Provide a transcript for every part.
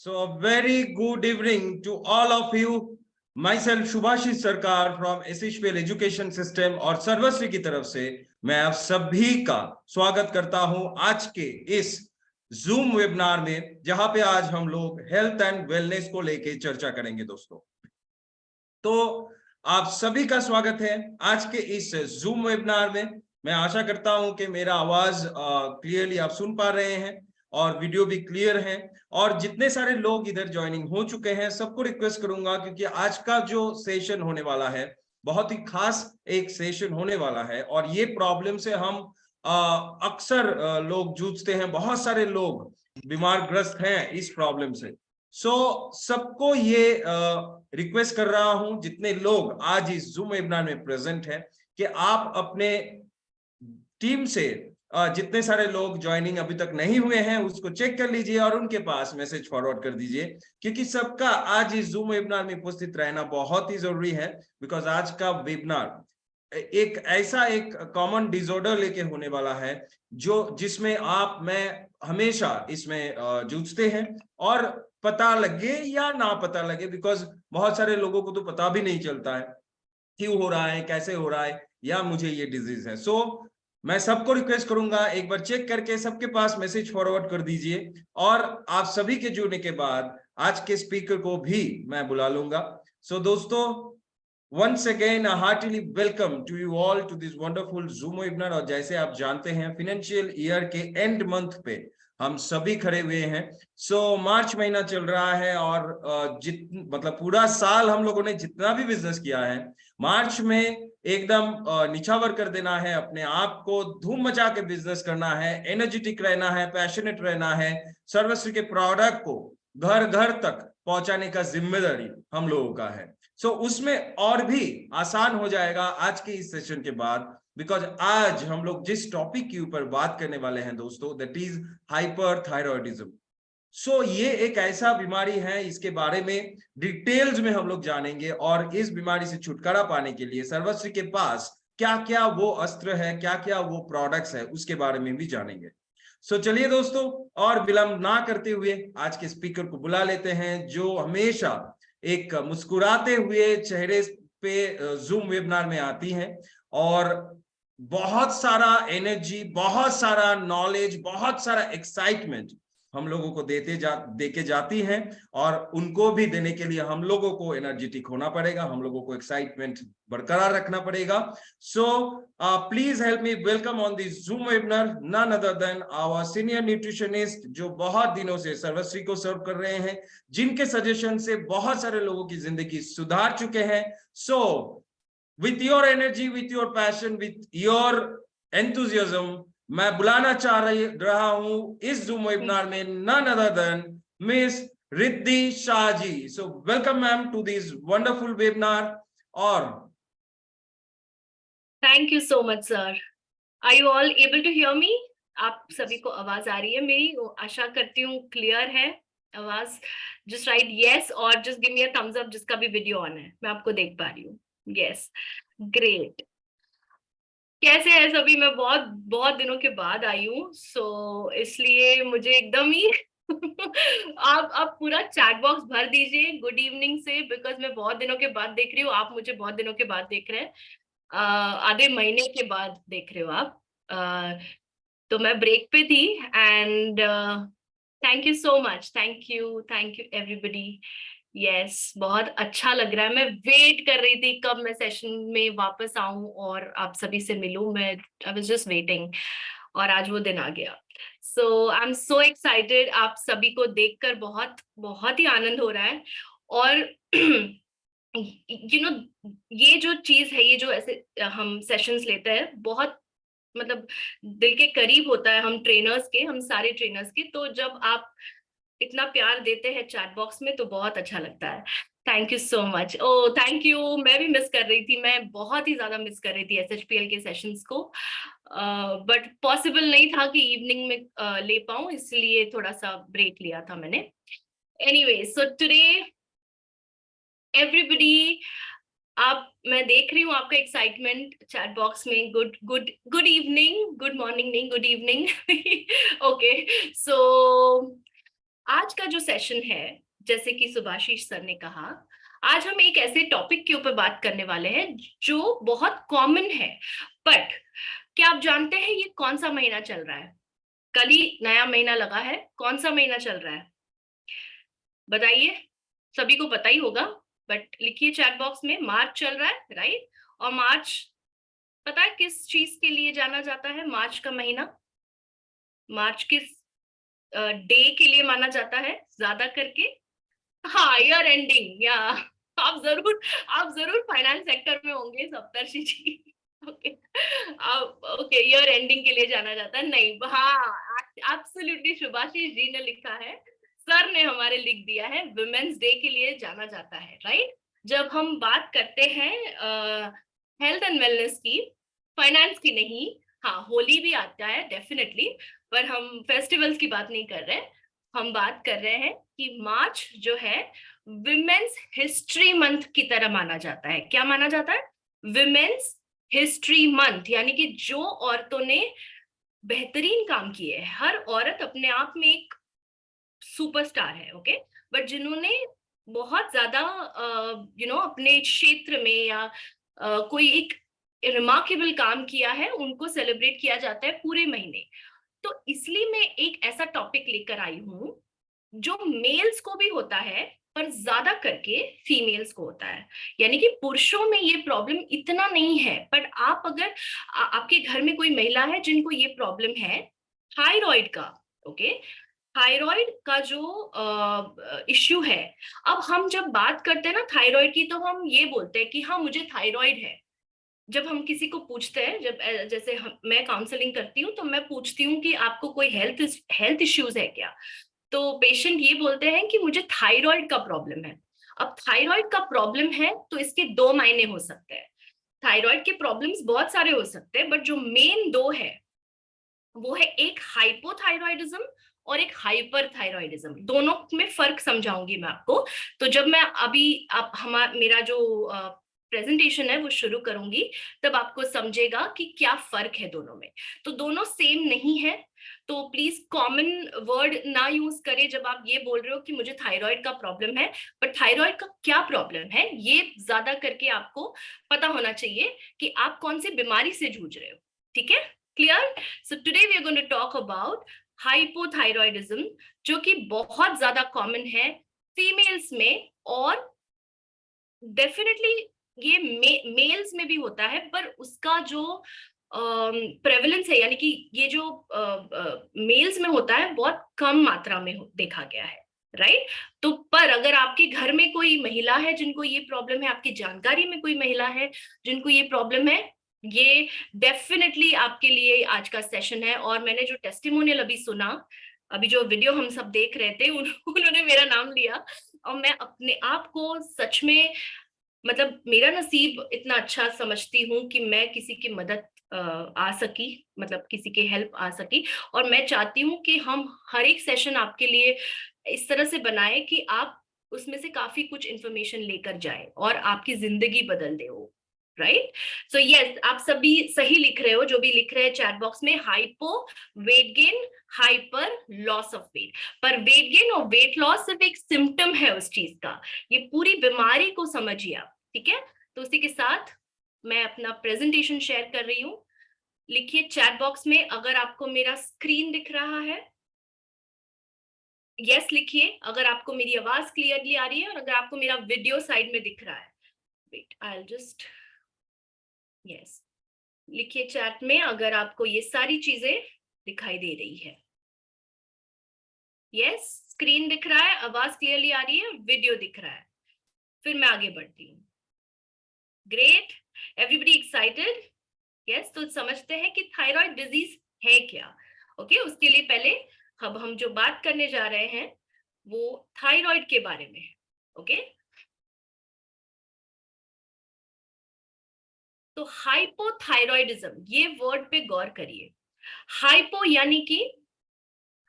So a very good evening to all of you. Myself Shubhashis Sarkar from SHPL Education System और सर्वश्री की तरफ से मैं आप सभी का स्वागत करता हूं आज के इस जूम वेबिनार में, जहां पे आज हम लोग हेल्थ एंड वेलनेस को लेके चर्चा करेंगे दोस्तों। तो आप सभी का स्वागत है आज के इस जूम वेबिनार में। मैं आशा करता हूं कि मेरा आवाज क्लियरली आप सुन पा रहे हैं और वीडियो भी क्लियर है। और जितने सारे लोग इधर ज्वाइनिंग हो चुके हैं सबको रिक्वेस्ट करूंगा, क्योंकि आज का जो सेशन होने वाला है बहुत ही खास एक सेशन होने वाला है और ये प्रॉब्लम से हम अक्सर लोग जूझते हैं, बहुत सारे लोग बीमार ग्रस्त हैं इस प्रॉब्लम से। सबको ये रिक्वेस्ट कर रहा हूं, जितने लोग आज इस जूम वेबिनार में प्रेजेंट हैं, कि आप अपने टीम से जितने सारे लोग ज्वाइनिंग अभी तक नहीं हुए हैं उसको चेक कर लीजिए और उनके पास मैसेज फॉरवर्ड कर दीजिए, क्योंकि सबका आज इस जूम वेबिनार में उपस्थित रहना बहुत ही जरूरी है। बिकॉज आज का वेबिनार एक ऐसा एक कॉमन डिसऑर्डर लेके होने वाला है जिसमें मैं हमेशा इसमें जूझते हैं, और पता लगे या ना पता लगे, बिकॉज बहुत सारे लोगों को तो पता भी नहीं चलता है क्यों हो रहा है, कैसे हो रहा है, या मुझे ये डिजीज है। मैं सबको रिक्वेस्ट करूंगा एक बार चेक करके सबके पास मैसेज फॉरवर्ड कर दीजिए, और आप सभी के जुड़ने के बाद आज के स्पीकर को भी मैं बुला लूंगा। दोस्तों, once again a heartily welcome to you all to this wonderful Zoom webinar। और जैसे आप जानते हैं फिनेंशियल ईयर के एंड मंथ पे हम सभी खड़े हुए हैं। मार्च महीना चल रहा है और मतलब पूरा साल हम लोगों ने जितना भी बिजनेस किया है, मार्च में एकदम निछावर कर देना है, अपने आप को धूम मचा के बिजनेस करना है, एनर्जेटिक रहना है, पैशनेट रहना है, सर्वश्री के प्रोडक्ट को घर घर तक पहुंचाने का जिम्मेदारी हम लोगों का है। उसमें और भी आसान हो जाएगा आज के इस सेशन के बाद, बिकॉज आज हम लोग जिस टॉपिक के ऊपर बात करने वाले हैं दोस्तों, दैट इज हाइपरथायरॉयडिज्म। ये एक ऐसा बीमारी है, इसके बारे में डिटेल्स में हम लोग जानेंगे और इस बीमारी से छुटकारा पाने के लिए सर्वश्री के पास क्या क्या वो अस्त्र है, क्या क्या वो प्रोडक्ट्स है, उसके बारे में भी जानेंगे। चलिए दोस्तों, और विलंब ना करते हुए आज के स्पीकर को बुला लेते हैं, जो हमेशा एक मुस्कुराते हुए चेहरे पे जूम वेबिनार में आती हैं और बहुत सारा एनर्जी, बहुत सारा नॉलेज, बहुत सारा एक्साइटमेंट हम लोगों को देके जाती हैं, और उनको भी देने के लिए हम लोगों को एनर्जेटिक होना पड़ेगा, हम लोगों को एक्साइटमेंट बरकरार रखना पड़ेगा। Please help me welcome on this Zoom webinar none other than our senior nutritionist, जो बहुत दिनों से सर्वश्री को सर्व कर रहे हैं, जिनके सजेशन से बहुत सारे लोगों की जिंदगी सुधार चुके हैं। With your energy, with your passion, with your enthusiasm, मैं बुलाना रहा हूं इस जूम वेबिनार में none other than miss Riddhi Shah ji. Welcome ma'am to this wonderful webinar. और thank you so much sir. Are you all able to hear me? आप सभी को आवाज आ रही है मेरी? आशा करती हूँ क्लियर है आवाज। जस्ट राइट यस और just give me a thumbs up जिसका भी वीडियो ऑन है, मैं आपको देख पा रही हूँ। Yes, great. कैसे है सभी? मैं बहुत बहुत दिनों के बाद आई हूँ, इसलिए मुझे एकदम ही आप पूरा चैट बॉक्स भर दीजिए गुड इवनिंग से, बिकॉज मैं बहुत दिनों के बाद देख रही हूँ, आप मुझे बहुत दिनों के बाद देख रहे हैं, आधे महीने के बाद देख रहे हो आप। तो मैं ब्रेक पे थी and thank you so much, thank you everybody. Yes, बहुत अच्छा लग रहा है। मैं वेट कर रही थी कब मैं सेशन में वापस आऊं और आप सभी से मिलूं। मैं आई वाज जस्ट वेटिंग और आज वो दिन आ गया। I am so excited. आप सभी को देखकर बहुत बहुत ही आनंद हो रहा है। और ये जो चीज है, ये जो ऐसे हम सेशंस लेते हैं, बहुत मतलब दिल के करीब होता है हम ट्रेनर्स के, हम सारे ट्रेनर्स के। तो जब आप इतना प्यार देते हैं चैट बॉक्स में तो बहुत अच्छा लगता है। Thank you so much. Oh thank you. मैं भी मिस कर रही थी, मैं बहुत ही ज्यादा मिस कर रही थी SHPL के सेशंस को, बट पॉसिबल नहीं था कि इवनिंग में ले पाऊं, इसलिए थोड़ा सा ब्रेक लिया था मैंने। एनीवे, टुडे एवरीबडी, मैं देख रही हूँ आपका एक्साइटमेंट चैट बॉक्स में। गुड इवनिंग, गुड मॉर्निंग नहीं, गुड इवनिंग। ओके, आज आज का जो सेशन है, जैसे कि सुभाषिश सर ने कहा, आज हम एक ऐसे टॉपिक के ऊपर बात करने वाले हैं जो बहुत कॉमन है। बट क्या आप जानते हैं ये कौन सा महीना चल रहा है? कल ही नया महीना लगा है, कौन सा महीना चल रहा है बताइए? सभी को पता ही होगा, बट लिखिए चैट बॉक्स में। मार्च चल रहा है, राइट? और मार्च पता है किस चीज के लिए जाना जाता है? मार्च का महीना, मार्च किस डे के लिए माना जाता है ज्यादा करके? हाँ, ईयर एंडिंग। या आप जरूर फाइनेंस सेक्टर में होंगे सप्तर्षि जी। ओके, आप ओके, ईयर एंडिंग के लिए जाना जाता है? नहीं, हाँ, एब्सोल्युटली सुभाषिश जी ने लिखा है, सर ने हमारे लिख दिया है, वुमेन्स डे के लिए जाना जाता है, राइट? जब हम बात करते हैं हेल्थ एंड वेलनेस की, फाइनेंस की नहीं। हाँ, होली भी आता है डेफिनेटली, पर हम फेस्टिवल्स की बात नहीं कर रहे। हम बात कर रहे हैं कि मार्च जो है विमेन्स हिस्ट्री मंथ की तरह माना जाता है। क्या माना जाता है? विमेन्स हिस्ट्री मंथ, यानी कि जो औरतों ने बेहतरीन काम किए हैं। हर औरत अपने आप में एक सुपरस्टार है, ओके, बट जिन्होंने बहुत ज्यादा अपने क्षेत्र में या कोई एक रिमार्केबल काम किया है, उनको सेलिब्रेट किया जाता है पूरे महीने। तो इसलिए मैं एक ऐसा टॉपिक लेकर आई हूं जो मेल्स को भी होता है, पर ज्यादा करके फीमेल्स को होता है। यानी कि पुरुषों में ये प्रॉब्लम इतना नहीं है, पर आप अगर आपके घर में कोई महिला है जिनको ये प्रॉब्लम है थायराइड का, ओके, थायराइड का जो इश्यू है। अब हम जब बात करते हैं ना थायराइड की, तो हम ये बोलते हैं कि हाँ मुझे थायराइड है। जब हम किसी को पूछते हैं, जैसे मैं काउंसलिंग करती हूँ तो मैं पूछती हूँ कि आपको कोई हेल्थ इश्यूज है क्या, तो पेशेंट ये बोलते हैं कि मुझे थायराइड का प्रॉब्लम है। अब थायराइड का प्रॉब्लम है तो इसके दो मायने हो सकते हैं। थायराइड के प्रॉब्लम्स बहुत सारे हो सकते हैं, बट जो मेन दो है वो है एक हाइपोथायरॉयडिज्म और एक हाइपरथायरॉयडिज्म। दोनों में फर्क समझाऊंगी मैं आपको। तो जब मैं अभी मेरा जो प्रेजेंटेशन है वो शुरू करूंगी, तब आपको समझेगा कि क्या फर्क है दोनों में। तो दोनों सेम नहीं है, तो प्लीज कॉमन वर्ड ना यूज करें जब आप ये बोल रहे हो कि मुझे थायराइड का प्रॉब्लम है। बट थायराइड का क्या प्रॉब्लम है ये ज्यादा करके आपको पता होना चाहिए कि आप कौन सी बीमारी से जूझ रहे हो। ठीक है, clear? So today we are going to talk about hypothyroidism, जो कि बहुत ज्यादा कॉमन है फीमेल्स में, और डेफिनेटली ये मेल्स में भी होता है, पर उसका जो प्रेवलेंस है, यानी कि ये जो मेल्स में होता है बहुत कम मात्रा में देखा गया है, राइट? तो पर अगर आपके घर में कोई महिला है जिनको ये प्रॉब्लम है, आपकी जानकारी में कोई महिला है जिनको ये प्रॉब्लम है, ये डेफिनेटली आपके लिए आज का सेशन है। और मैंने जो टेस्टिमोनियल अभी सुना, अभी जो वीडियो हम सब देख रहे थे, उन्होंने मेरा नाम लिया, और मैं अपने आप को सच में, मतलब मेरा नसीब इतना अच्छा समझती हूँ कि मैं किसी की मदद आ सकी, मतलब किसी के हेल्प आ सकी। और मैं चाहती हूँ कि हम हर एक सेशन आपके लिए इस तरह से बनाए कि आप उसमें से काफी कुछ इंफॉर्मेशन लेकर जाए और आपकी जिंदगी बदल दे वो, राइट? सो यस, आप सभी सही लिख रहे हो, जो भी लिख रहे हैं चैट बॉक्स में। Hypo, weight gain, hyper, loss of weight. पर वेट गेन और वेट लॉस सिर्फ एक सिम्टम है उस चीज का, ये पूरी बीमारी को समझिए आप। ठीक है, तो उसी के साथ मैं अपना प्रेजेंटेशन शेयर कर रही हूँ। लिखिए चैट बॉक्स में अगर आपको मेरा स्क्रीन दिख रहा है, यस लिखिए अगर आपको मेरी आवाज क्लियरली आ रही है, और अगर आपको मेरा वीडियो साइड में दिख रहा है। Weight, I will just, yes, लिखिए चैट में अगर आपको ये सारी चीजें दिखाई दे रही है। यस, स्क्रीन दिख रहा है, आवाज क्लियरली आ रही है, वीडियो दिख रहा है। फिर मैं आगे बढ़ती हूँ। Great, everybody excited? यस, तो समझते हैं कि थायराइड डिजीज है क्या। ओके, उसके लिए पहले अब हम जो बात करने जा रहे हैं वो थायराइड के बारे में है। ओके, तो हाइपोथायरॉयडिज्म, ये वर्ड पे गौर करिए। हाइपो यानी कि,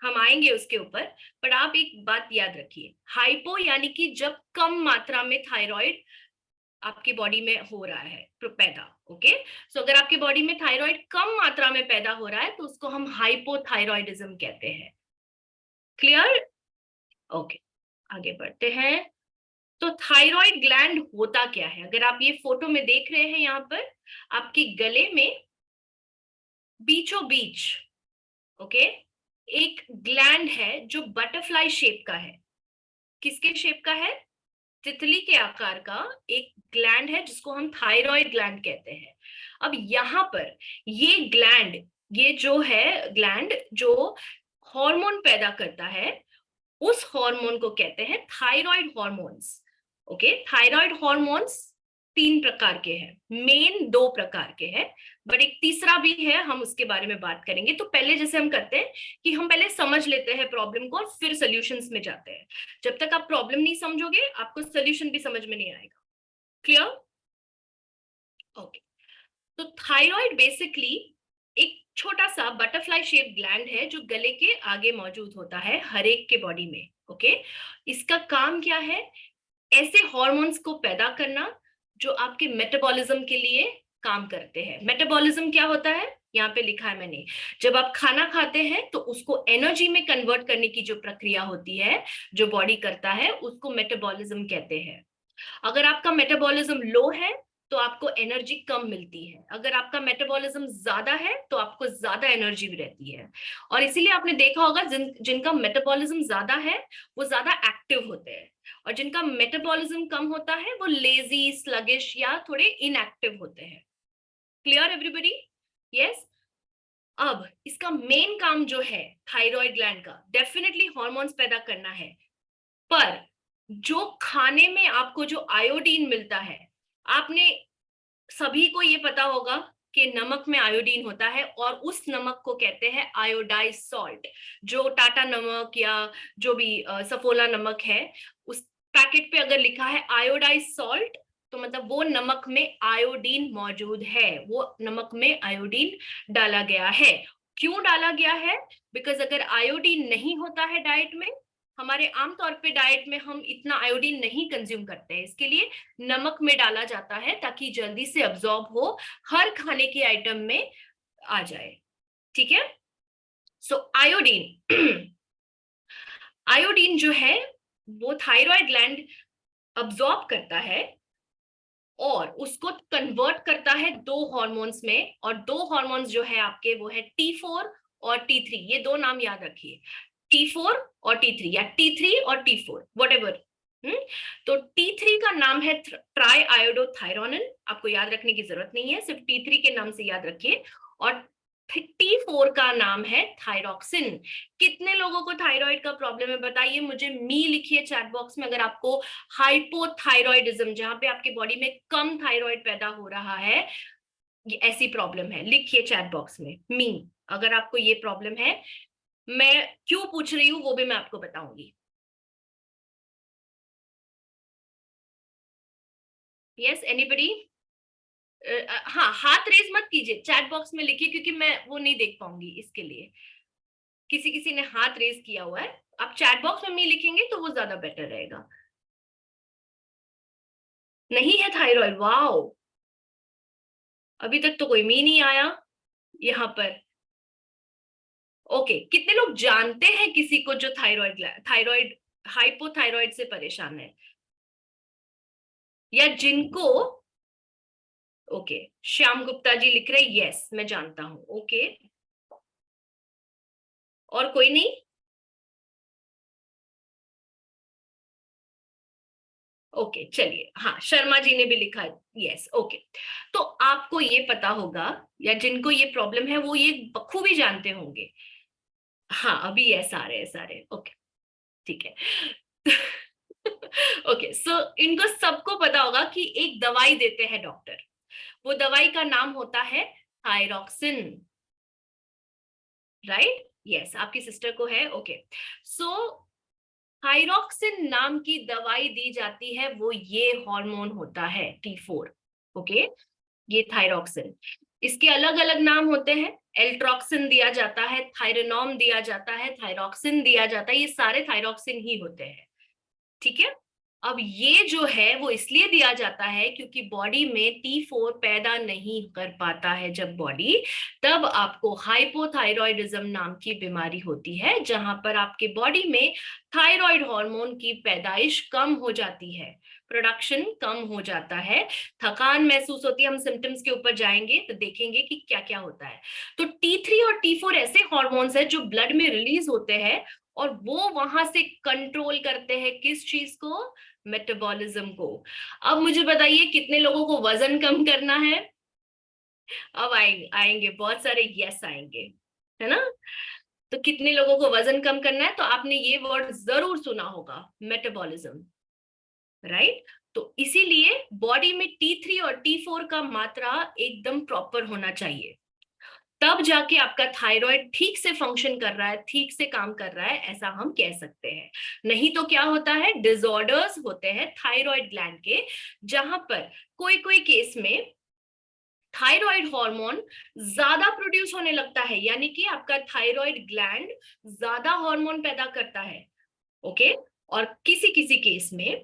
हम आएंगे उसके ऊपर, पर आप एक बात याद रखिए, हाइपो यानी कि जब कम मात्रा में थायराइड आपकी बॉडी में हो रहा है पैदा। ओके, सो अगर आपकी बॉडी में थायराइड कम मात्रा में पैदा हो रहा है तो उसको हम हाइपोथायरॉयडिज्म कहते हैं। क्लियर? ओके, आगे बढ़ते हैं। तो थायराइड ग्लैंड होता क्या है? अगर आप ये फोटो में देख रहे हैं, यहाँ पर आपके गले में बीचों बीच, ओके, एक ग्लैंड है जो बटरफ्लाई शेप का है। किसके शेप का है? तितली के आकार का एक ग्लैंड है जिसको हम थायराइड ग्लैंड कहते हैं। अब यहाँ पर ये ग्लैंड, ये जो है ग्लैंड जो हार्मोन पैदा करता है, उस हार्मोन को कहते हैं thyroid hormones. Okay, thyroid hormones 3 प्रकार के हैं, मेन 2 प्रकार के हैं, बट एक तीसरा भी है, हम उसके बारे में बात करेंगे। तो पहले जैसे हम करते हैं कि हम पहले समझ लेते हैं प्रॉब्लम को और फिर सॉल्यूशंस में जाते हैं। जब तक आप प्रॉब्लम नहीं समझोगे आपको सॉल्यूशन भी समझ में नहीं आएगा। क्लियर? ओके, तो थायराइड बेसिकली एक छोटा सा बटरफ्लाई शेप ग्लैंड है जो गले के आगे मौजूद होता है हर एक के बॉडी में। ओके, इसका काम क्या है? ऐसे हॉर्मोन्स को पैदा करना जो आपके मेटाबॉलिज्म के लिए काम करते हैं। मेटाबॉलिज्म क्या होता है? यहाँ पे लिखा है मैंने। जब आप खाना खाते हैं तो उसको एनर्जी में कन्वर्ट करने की जो प्रक्रिया होती है, जो बॉडी करता है, उसको मेटाबॉलिज्म कहते हैं। अगर आपका मेटाबॉलिज्म लो है तो आपको एनर्जी कम मिलती है, अगर आपका मेटाबॉलिज्म ज्यादा है तो आपको ज्यादा एनर्जी भी रहती है। और इसीलिए आपने देखा होगा जिनका मेटाबॉलिज्म ज्यादा है वो ज्यादा एक्टिव होते हैं, और जिनका मेटाबॉलिज्म कम होता है वो लेजी, स्लगिश या थोड़े इनएक्टिव होते हैं। Clear everybody? यस। अब इसका मेन काम जो है थायराइड ग्लैंड का, डेफिनेटली हॉर्मोन्स पैदा करना है, पर जो खाने में आपको जो आयोडीन मिलता है, आपने सभी को ये पता होगा कि नमक में आयोडीन होता है और उस नमक को कहते हैं आयोडाइज सॉल्ट। जो टाटा नमक या जो भी सफोला नमक है, उस पैकेट पे अगर लिखा है आयोडाइज सॉल्ट तो मतलब वो नमक में आयोडीन मौजूद है, वो नमक में आयोडीन डाला गया है। क्यों डाला गया है? बिकॉज अगर आयोडीन नहीं होता है डाइट में, हमारे आमतौर पे डाइट में हम इतना आयोडीन नहीं कंज्यूम करते हैं, इसके लिए नमक में डाला जाता है ताकि जल्दी से अब्सॉर्ब हो, हर खाने की आइटम में आ जाए। ठीक है? सो आयोडीन आयोडीन जो है वो थायराइड ग्लैंड अब्सॉर्ब करता है और उसको कन्वर्ट करता है 2 हार्मोन्स में, और 2 हार्मोन्स जो है आपके वो है T4 और T3। ये 2 नाम याद रखिए, T4 और T3 या T3 और T4 व्हाटएवर। तो T3 का नाम है ट्राई आयोडोथायरोनिन, आपको याद रखने की जरूरत नहीं है, सिर्फ T3 के नाम से याद रखिए। और T4 का नाम है थायरॉक्सिन। कितने लोगों को थायराइड का प्रॉब्लम है बताइए मुझे, मी लिखिए चैट बॉक्स में अगर आपको हाइपोथायरॉइडिज्म, जहां पे आपकी बॉडी में कम थायराइड पैदा हो रहा है, ये ऐसी प्रॉब्लम है, लिखिए चैट बॉक्स में मी अगर आपको ये प्रॉब्लम है। मैं क्यों पूछ रही हूँ वो भी मैं आपको बताऊंगी। Yes, anybody? हाँ, हाथ रेज मत कीजिए, चैट बॉक्स में लिखिए क्योंकि मैं वो नहीं देख पाऊंगी, इसके लिए किसी किसी ने हाथ रेज किया हुआ है। आप चैट बॉक्स में मी लिखेंगे तो वो ज्यादा बेटर रहेगा। नहीं है थायराइड? वाओ, अभी तक तो कोई मी नहीं आया यहाँ पर। ओके, कितने लोग जानते हैं किसी को जो थायराइड हाइपोथायराइड से परेशान है, या जिनको? ओके, श्याम गुप्ता जी लिख रहे यस मैं जानता हूं। ओके, और कोई नहीं? ओके, चलिए, हाँ, शर्मा जी ने भी लिखा यस। ओके, तो आपको ये पता होगा, या जिनको ये प्रॉब्लम है वो ये बखूबी जानते होंगे। हाँ, अभी यस आ रहे हैं सारे। ओके, ठीक है। ओके, सो इनको सबको पता होगा कि एक दवाई देते हैं डॉक्टर, वो दवाई का नाम होता है थायरॉक्सिन। राइट? यस, आपकी सिस्टर को है। ओके, सो थायरॉक्सिन नाम की दवाई दी जाती है, वो ये हार्मोन होता है T4। ओके, ये थायरॉक्सिन, इसके अलग अलग नाम होते हैं, एल्ट्रॉक्सिन दिया जाता है, थायरोनॉम दिया जाता है, थायरॉक्सिन दिया जाता है, ये सारे थायरॉक्सिन ही होते हैं। ठीक है? अब ये जो है वो इसलिए दिया जाता है क्योंकि बॉडी में T4 पैदा नहीं कर पाता है जब बॉडी, तब आपको हाइपोथायरॉयडिज्म नाम की बीमारी होती है, जहां पर आपके बॉडी में थायराइड हार्मोन की पैदाइश कम हो जाती है, प्रोडक्शन कम हो जाता है, थकान महसूस होती है। हम सिम्टम्स के ऊपर जाएंगे तो देखेंगे कि क्या क्या होता है। तो T3 और T4 ऐसे हार्मोन्स हैं जो ब्लड में रिलीज होते हैं और वो वहां से कंट्रोल करते हैं किस चीज को, मेटाबॉलिज्म को। अब मुझे बताइए कितने लोगों को वजन कम करना है? अब आएंगे बहुत सारे यस आएंगे, है ना? तो कितने लोगों को वजन कम करना है? तो आपने ये वर्ड जरूर सुना होगा, मेटाबॉलिज्म, राइट? तो इसीलिए बॉडी में T3 और T4 का मात्रा एकदम प्रॉपर होना चाहिए, तब जाके आपका थायराइड ठीक से फंक्शन कर रहा है, ठीक से काम कर रहा है, ऐसा हम कह सकते हैं। नहीं तो क्या होता है, डिसऑर्डर्स होते हैं थायराइड ग्लैंड के, जहां पर कोई कोई केस में थायराइड हार्मोन ज्यादा प्रोड्यूस होने लगता है, यानी कि आपका थायराइड ग्लैंड ज्यादा हार्मोन पैदा करता है, ओके? और किसी किसी केस में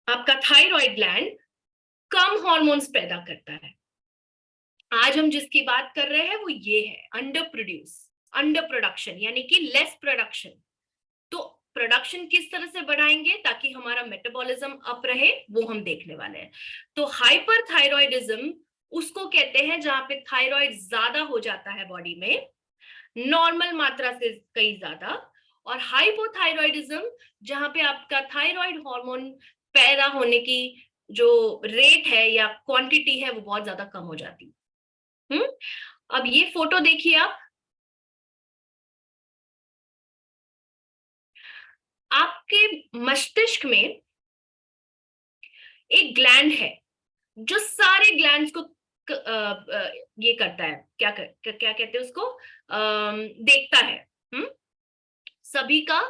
आपका थायराइड ग्लैंड कम हार्मोन्स पैदा करता है। आज हम जिसकी बात कर रहे हैं वो ये है, अंडर प्रोडक्शन, यानी कि लेस प्रोडक्शन। तो प्रोडक्शन किस तरह से बढ़ाएंगे ताकि हमारा मेटाबॉलिज्म अप रहे, वो हम देखने वाले हैं। तो हाइपरथायरॉयडिज्म उसको कहते हैं जहां पे थायराइड ज्यादा हो जाता है बॉडी में, नॉर्मल मात्रा से कहीं ज्यादा, और हाइपोथायरॉयडिज्म जहां पे आपका थायराइड हार्मोन पैदा होने की जो रेट है या क्वांटिटी है वो बहुत ज्यादा कम हो जाती है। अब ये फोटो देखिए आप, आपके मस्तिष्क में एक ग्लैंड है जो सारे ग्लैंड्स को ये करता है, क्या कहते हैं उसको, देखता है, सभी का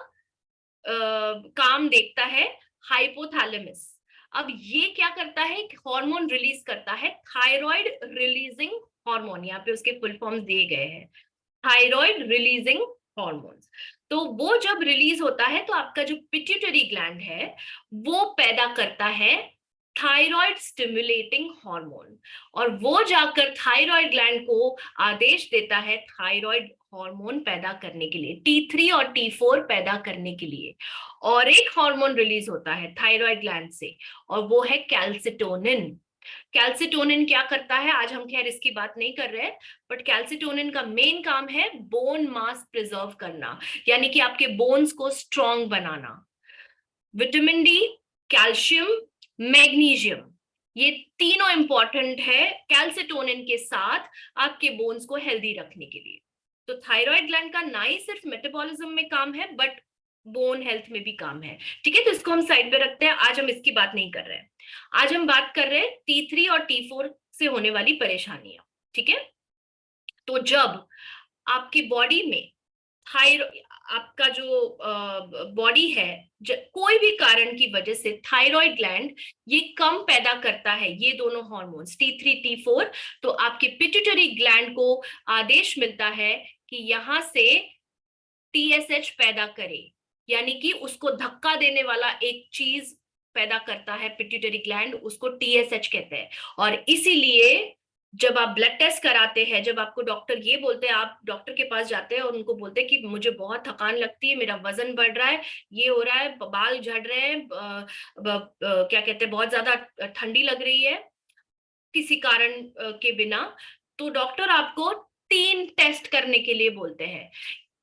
काम देखता है, हाइपोथैलेमस। अब ये क्या करता है, हार्मोन रिलीज करता है, थायराइड रिलीजिंग हार्मोन, यहाँ पे उसके फुल फॉर्म्स दिए गए हैं, थायराइड रिलीजिंग हार्मोन्स। तो वो जब रिलीज होता है तो आपका जो पिट्यूटरी ग्लैंड है वो पैदा करता है थायराइड स्टिमुलेटिंग हार्मोन, और वो जाकर थायराइड ग्लैंड को आदेश देता है थायराइड हार्मोन पैदा करने के लिए, T3 और T4 पैदा करने के लिए। और एक हार्मोन रिलीज होता है थायराइड ग्लैंड से, और वो है कैल्सिटोनिन। कैल्सिटोनिन क्या करता है, आज हम खैर इसकी बात नहीं कर रहे हैं, बट कैल्सिटोनिन का मेन काम है बोन मास प्रिजर्व करना, यानी कि आपके बोन्स को स्ट्रॉन्ग बनाना। विटामिन डी, कैल्शियम, मैग्नीशियम, ये तीनों इंपॉर्टेंट है कैल्सिटोनिन के साथ आपके बोन्स को हेल्दी रखने के लिए। तो थायराइड ग्लैंड का ना ही सिर्फ मेटाबॉलिज्म में काम है बट बोन हेल्थ में भी काम है, ठीक है? तो इसको हम साइड पे रखते हैं, आज हम इसकी बात नहीं कर रहे हैं। आज हम बात कर रहे हैं T3 और T4 से होने वाली परेशानियां, ठीक है? तो जब आपकी बॉडी में आपका जो बॉडी है, कोई भी कारण की वजह से थायराइड ग्लैंड ये कम पैदा करता है, ये दोनों हार्मोन्स T3 T4, तो आपके पिट्यूटरी ग्लैंड को आदेश मिलता है कि यहां से TSH पैदा करे, यानी कि उसको धक्का देने वाला एक चीज पैदा करता है पिट्यूटरी ग्लैंड, उसको TSH कहते हैं। और इसीलिए जब आप ब्लड टेस्ट कराते हैं, जब आपको डॉक्टर ये बोलते हैं, आप डॉक्टर के पास जाते हैं और उनको बोलते हैं कि मुझे बहुत थकान लगती है, मेरा वजन बढ़ रहा है, ये हो रहा है, बाल झड़ रहे हैं, क्या कहते हैं, बहुत ज्यादा ठंडी लग रही है किसी कारण के बिना, तो डॉक्टर आपको 3 टेस्ट करने के लिए बोलते हैं।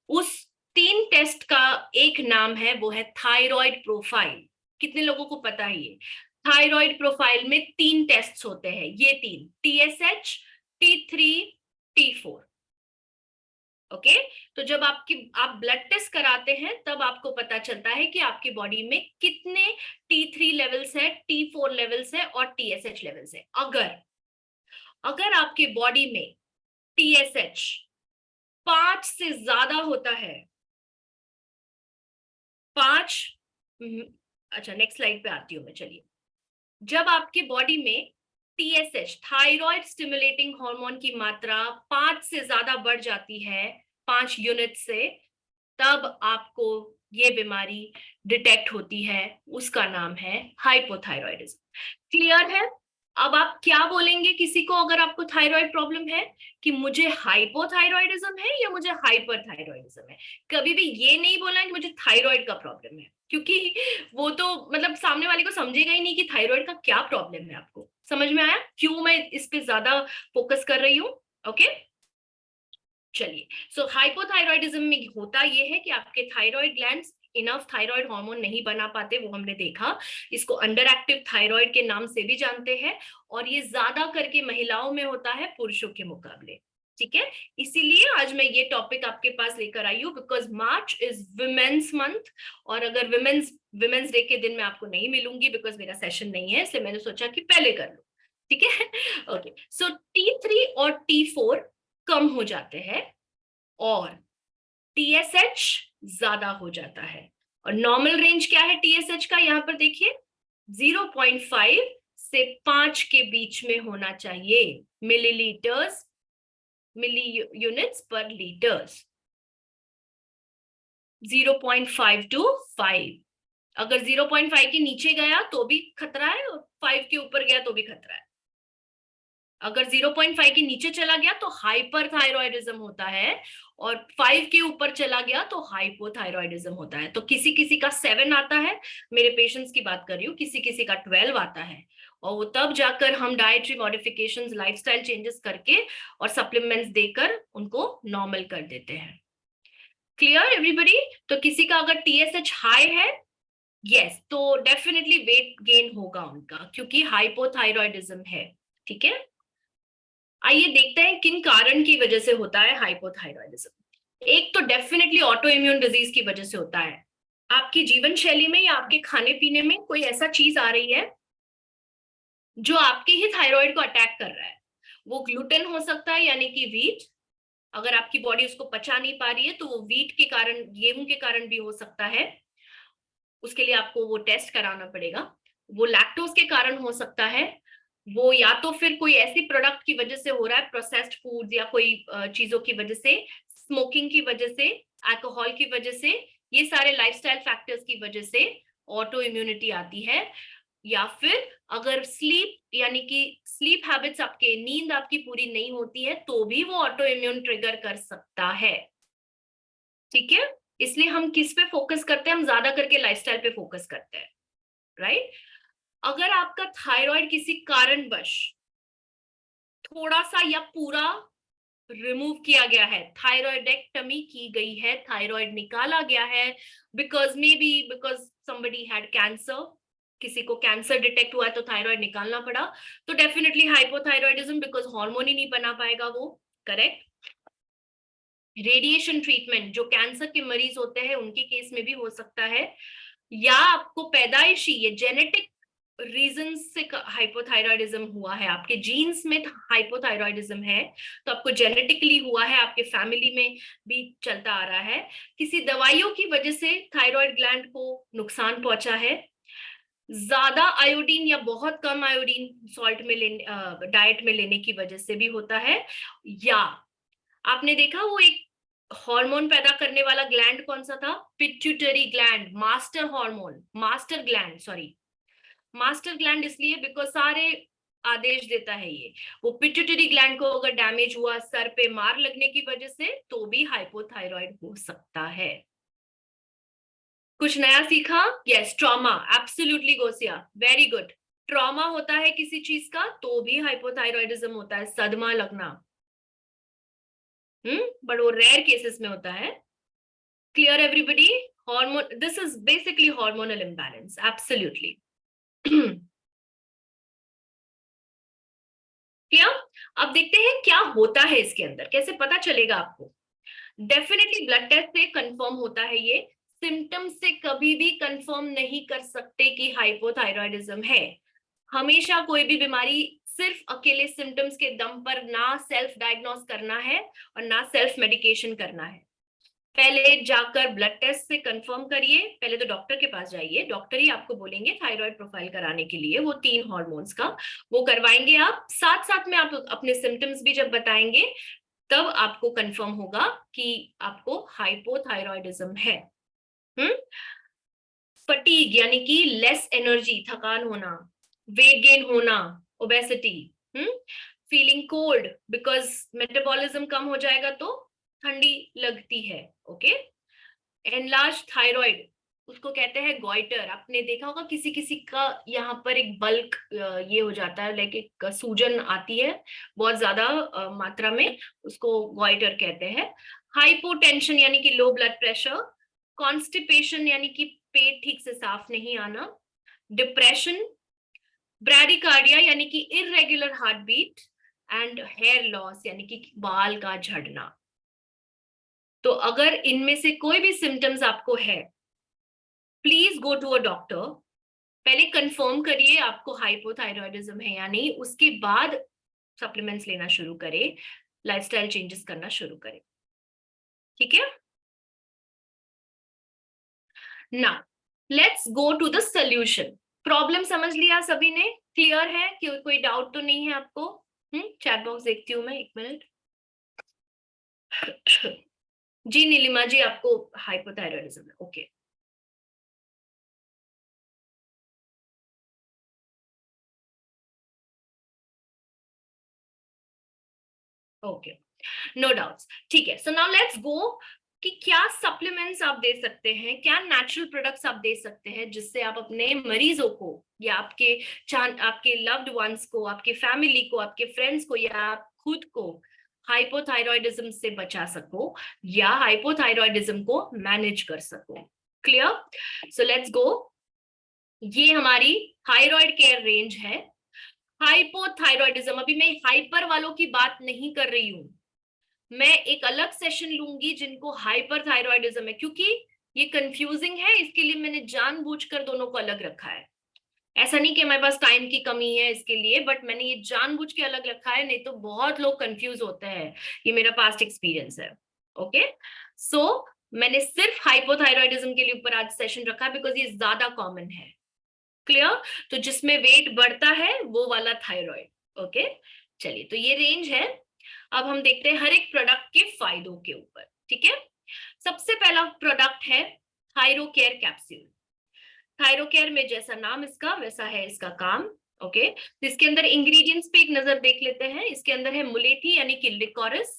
उस 3 टेस्ट का एक नाम है, वो है थायराइड प्रोफाइल। कितने लोगों को पता है ये? थायराइड प्रोफाइल में 3 टेस्ट होते हैं, ये 3, TSH, T3, T4, ओके? तो जब आप ब्लड टेस्ट कराते हैं तब आपको पता चलता है कि आपकी बॉडी में कितने T3 लेवल्स है, T4 लेवल्स है और TSH लेवल्स है। अगर आपके बॉडी में TSH 5 से ज्यादा होता है, 5, अच्छा नेक्स्ट स्लाइड पे आती हूं मैं, चलिए। जब आपके बॉडी में TSH, थायराइड स्टिमुलेटिंग हार्मोन की मात्रा 5 से ज्यादा बढ़ जाती है, 5 यूनिट से, तब आपको ये बीमारी डिटेक्ट होती है, उसका नाम है हाइपोथायरॉयडिज्म। क्लियर है? अब आप क्या बोलेंगे किसी को अगर आपको थायराइड प्रॉब्लम है, कि मुझे हाइपोथायरॉयडिज्म है या मुझे हाइपरथायरॉयडिज्म है। कभी भी ये नहीं बोलना कि मुझे थायराइड का प्रॉब्लम है, क्योंकि वो तो मतलब सामने वाले को समझेगा ही नहीं कि थायराइड का क्या प्रॉब्लम है। आपको समझ में आया क्यों मैं इस पे ज्यादा फोकस कर रही हूँ? ओके, चलिए। सो हाइपोथायरॉयडिज्म में होता ये है कि आपके thyroid glands enough thyroid hormone नहीं बना पाते, वो हमने देखा। इसको अंडर एक्टिव थायराइड के नाम से भी जानते हैं, और ये ज्यादा करके महिलाओं में होता है पुरुषों के मुकाबले। ठीक है, इसीलिए आज मैं ये टॉपिक आपके पास लेकर आई हूँ, because March is women's month. और अगर विमेन्स डे के दिन मैं आपको नहीं मिलूंगी बिकॉज मेरा सेशन नहीं है, इसलिए मैंने सोचा कि पहले कर लूं। ठीक है, ओके। सो T3 और T4 कम हो जाते हैं और TSH ज्यादा हो जाता है। और नॉर्मल रेंज क्या है TSH का, यहां पर देखिए 0.5 से 5 के बीच में होना चाहिए मिलीलीटर्स, मिली यूनिट्स पर लीटर्स। 0.5 to 5। अगर 0.5 के नीचे गया तो भी खतरा है, और 5 के ऊपर गया तो भी खतरा है। अगर 0.5 के नीचे चला गया तो हाइपरथायरॉयडिज्म होता है, और 5 के ऊपर चला गया तो हाइपोथायरॉयडिज्म होता है। तो किसी किसी का 7 आता है, मेरे पेशेंट्स की बात कर रही हूँ, किसी किसी का 12 आता है, और वो तब जाकर हम डाइटरी मॉडिफिकेशंस, लाइफस्टाइल चेंजेस करके और सप्लीमेंट्स देकर उनको नॉर्मल कर देते हैं। Clear everybody? तो किसी का अगर TSH हाई है, यस, तो डेफिनेटली वेट गेन होगा उनका, क्योंकि हाइपोथायरॉयडिज्म है। ठीक है, आइए देखते हैं किन कारण की वजह से होता है हाइपोथायरॉयडिज्म। एक तो डेफिनेटली ऑटो इम्यून डिजीज की वजह से होता है। आपकी जीवन शैली में या आपके खाने पीने में कोई ऐसा चीज आ रही है जो आपके ही थायराइड को अटैक कर रहा है। वो ग्लूटेन हो सकता है, यानी कि वीट। अगर आपकी बॉडी उसको पचा नहीं पा रही है तो वो वीट के कारण, गेहूं के कारण भी हो सकता है। उसके लिए आपको वो टेस्ट कराना पड़ेगा। वो लैक्टोज के कारण हो सकता है, वो या तो फिर कोई ऐसी प्रोडक्ट की वजह से हो रहा है, प्रोसेस्ड फूड या कोई चीजों की वजह से, स्मोकिंग की वजह से, अल्कोहल की वजह से, ये सारे लाइफस्टाइल फैक्टर्स की वजह से ऑटो इम्यूनिटी आती है। या फिर अगर स्लीप, यानी कि स्लीप हैबिट्स आपके, नींद आपकी पूरी नहीं होती है, तो भी वो ऑटो इम्यून ट्रिगर कर सकता है। ठीक है, इसलिए हम किस पे फोकस करते हैं? हम ज्यादा करके लाइफस्टाइल पे फोकस करते हैं, राइट? अगर आपका थायराइड किसी कारणवश थोड़ा सा या पूरा रिमूव किया गया है, थायराइडेक्टमी की गई है, थायराइड निकाला गया है, बिकॉज समबडी हैड कैंसर, किसी को कैंसर डिटेक्ट हुआ है तो थायराइड निकालना पड़ा, तो डेफिनेटली हाइपोथायरॉयडिज्म, बिकॉज हार्मोन ही नहीं बना पाएगा वो। करेक्ट? रेडिएशन ट्रीटमेंट जो कैंसर के मरीज होते हैं उनके केस में भी हो सकता है, या आपको पैदाइशी ये जेनेटिक रीजन से हाइपोथायरॉयडिज्म हुआ है, आपके जीन्स में हाइपोथायरॉयडिज्म है, तो आपको जेनेटिकली हुआ है, आपके फैमिली में भी चलता आ रहा है, किसी दवाइयों की वजह से थायराइड ग्लैंड को नुकसान पहुंचा है, ज्यादा आयोडीन या बहुत कम आयोडीन सॉल्ट में लेने, डाइट में लेने की वजह से भी होता है, या आपने देखा वो एक हार्मोन पैदा करने वाला ग्लैंड कौन सा था? Pituitary gland, master hormone, master gland, sorry, master gland इसलिए बिकॉज सारे आदेश देता है ये। वो पिट्यूटरी ग्लैंड को अगर डैमेज हुआ, सर पे मार लगने की वजह से, तो भी हाइपोथायरॉइड हो सकता है। कुछ नया सीखा? Yes, trauma, absolutely Ghausia, very good. Trauma होता है किसी चीज का तो भी हाइपोथायरॉयडिज्म होता है, सदमा लगना। बट वो रेयर केसेस में होता है। Clear everybody? Hormone, this is basically hormonal imbalance, absolutely. क्या? अब देखते हैं क्या होता है इसके अंदर, कैसे पता चलेगा आपको। डेफिनेटली ब्लड टेस्ट से कंफर्म होता है ये, सिम्टम्स से कभी भी कंफर्म नहीं कर सकते कि हाइपोथायरॉयडिज्म है। हमेशा कोई भी बीमारी सिर्फ अकेले सिम्टम्स के दम पर ना सेल्फ डायग्नोस करना है और ना सेल्फ मेडिकेशन करना है। पहले जाकर ब्लड टेस्ट से कंफर्म करिए, पहले तो डॉक्टर के पास जाइए, डॉक्टर ही आपको बोलेंगे थायराइड प्रोफाइल कराने के लिए, वो 3 हॉर्मोन्स का वो करवाएंगे आप, साथ साथ में आप अपने सिम्टम्स भी जब बताएंगे तब आपको कंफर्म होगा कि आपको हाइपोथायरॉयडिज्म है। फटीग यानी कि लेस एनर्जी, थकान होना, वेट गेन होना, obesity, feeling cold because metabolism कम हो जाएगा तो ठंडी लगती है, ओके। एनलार्ज थायराइड, उसको कहते हैं गॉइटर। आपने देखा होगा किसी किसी का यहाँ पर एक बल्क ये हो जाता है, लाइक एक सूजन आती है बहुत ज्यादा मात्रा में, उसको गॉइटर कहते हैं। हाइपोटेंशन यानी कि लो ब्लड प्रेशर, कॉन्स्टिपेशन यानी कि पेट ठीक से साफ नहीं आना, डिप्रेशन, ब्रैडिकार्डिया यानी कि irregular heart beat, and hair loss यानी कि बाल का झड़ना। तो अगर इनमें से कोई भी सिम्टम्स आपको है, please go to a doctor. पहले कंफर्म करिए आपको हाइपोथायरॉयडिज्म है या नहीं, उसके बाद सप्लीमेंट्स लेना शुरू करें, लाइफस्टाइल चेंजेस करना शुरू करें, ठीक है ना। Let's go to the solution. Problem समझ लिया सभी ने, क्लियर है कि कोई डाउट तो नहीं है आपको? चैट बॉक्स देखती हूँ मैं, एक मिनट। जी नीलिमा जी, आपको हाइपोथायरॉयडिज्म है, ओके। ओके, नो डाउट्स, ठीक है। सो नाउ लेट्स गो कि क्या सप्लीमेंट्स आप दे सकते हैं, क्या नेचुरल प्रोडक्ट्स आप दे सकते हैं जिससे आप अपने मरीजों को या आपके लव्ड वंस को, आपके फैमिली को, आपके फ्रेंड्स को या आप खुद को हाइपोथायरॉयडिज्म से बचा सको या हाइपोथायरॉयडिज्म को मैनेज कर सको। क्लियर? So let's go. ये हमारी थायराइड केयर रेंज है। हाइपोथायरॉयडिज्म, अभी मैं हाइपर वालों की बात नहीं कर रही हूं, मैं एक अलग सेशन लूंगी जिनको हाइपरथायरॉयडिज्म है, क्योंकि ये कंफ्यूजिंग है, इसके लिए मैंने जानबूझकर दोनों को अलग रखा है। ऐसा नहीं कि हमारे पास टाइम की कमी है इसके लिए, बट मैंने ये जानबूझ के अलग रखा है, नहीं तो बहुत लोग कंफ्यूज होते हैं, ये मेरा पास्ट एक्सपीरियंस है, ओके। सो मैंने सिर्फ हाइपोथायरॉयडिज्म के लिए ऊपर आज सेशन रखा है बिकॉज ये ज्यादा कॉमन है। क्लियर? तो जिसमें वेट बढ़ता है वो वाला थायराइड, ओके। चलिए, तो ये रेंज है। अब हम देखते हैं हर एक प्रोडक्ट के फायदों के ऊपर, ठीक है। सबसे पहला प्रोडक्ट है थायरोकेयर कैप्सूल। थायरोकेयर में जैसा नाम इसका वैसा है इसका काम, ओके। तो इसके अंदर इंग्रेडिएंट्स पे एक नजर देख लेते हैं। इसके अंदर है मुलेठी यानी कि लिकोरिस,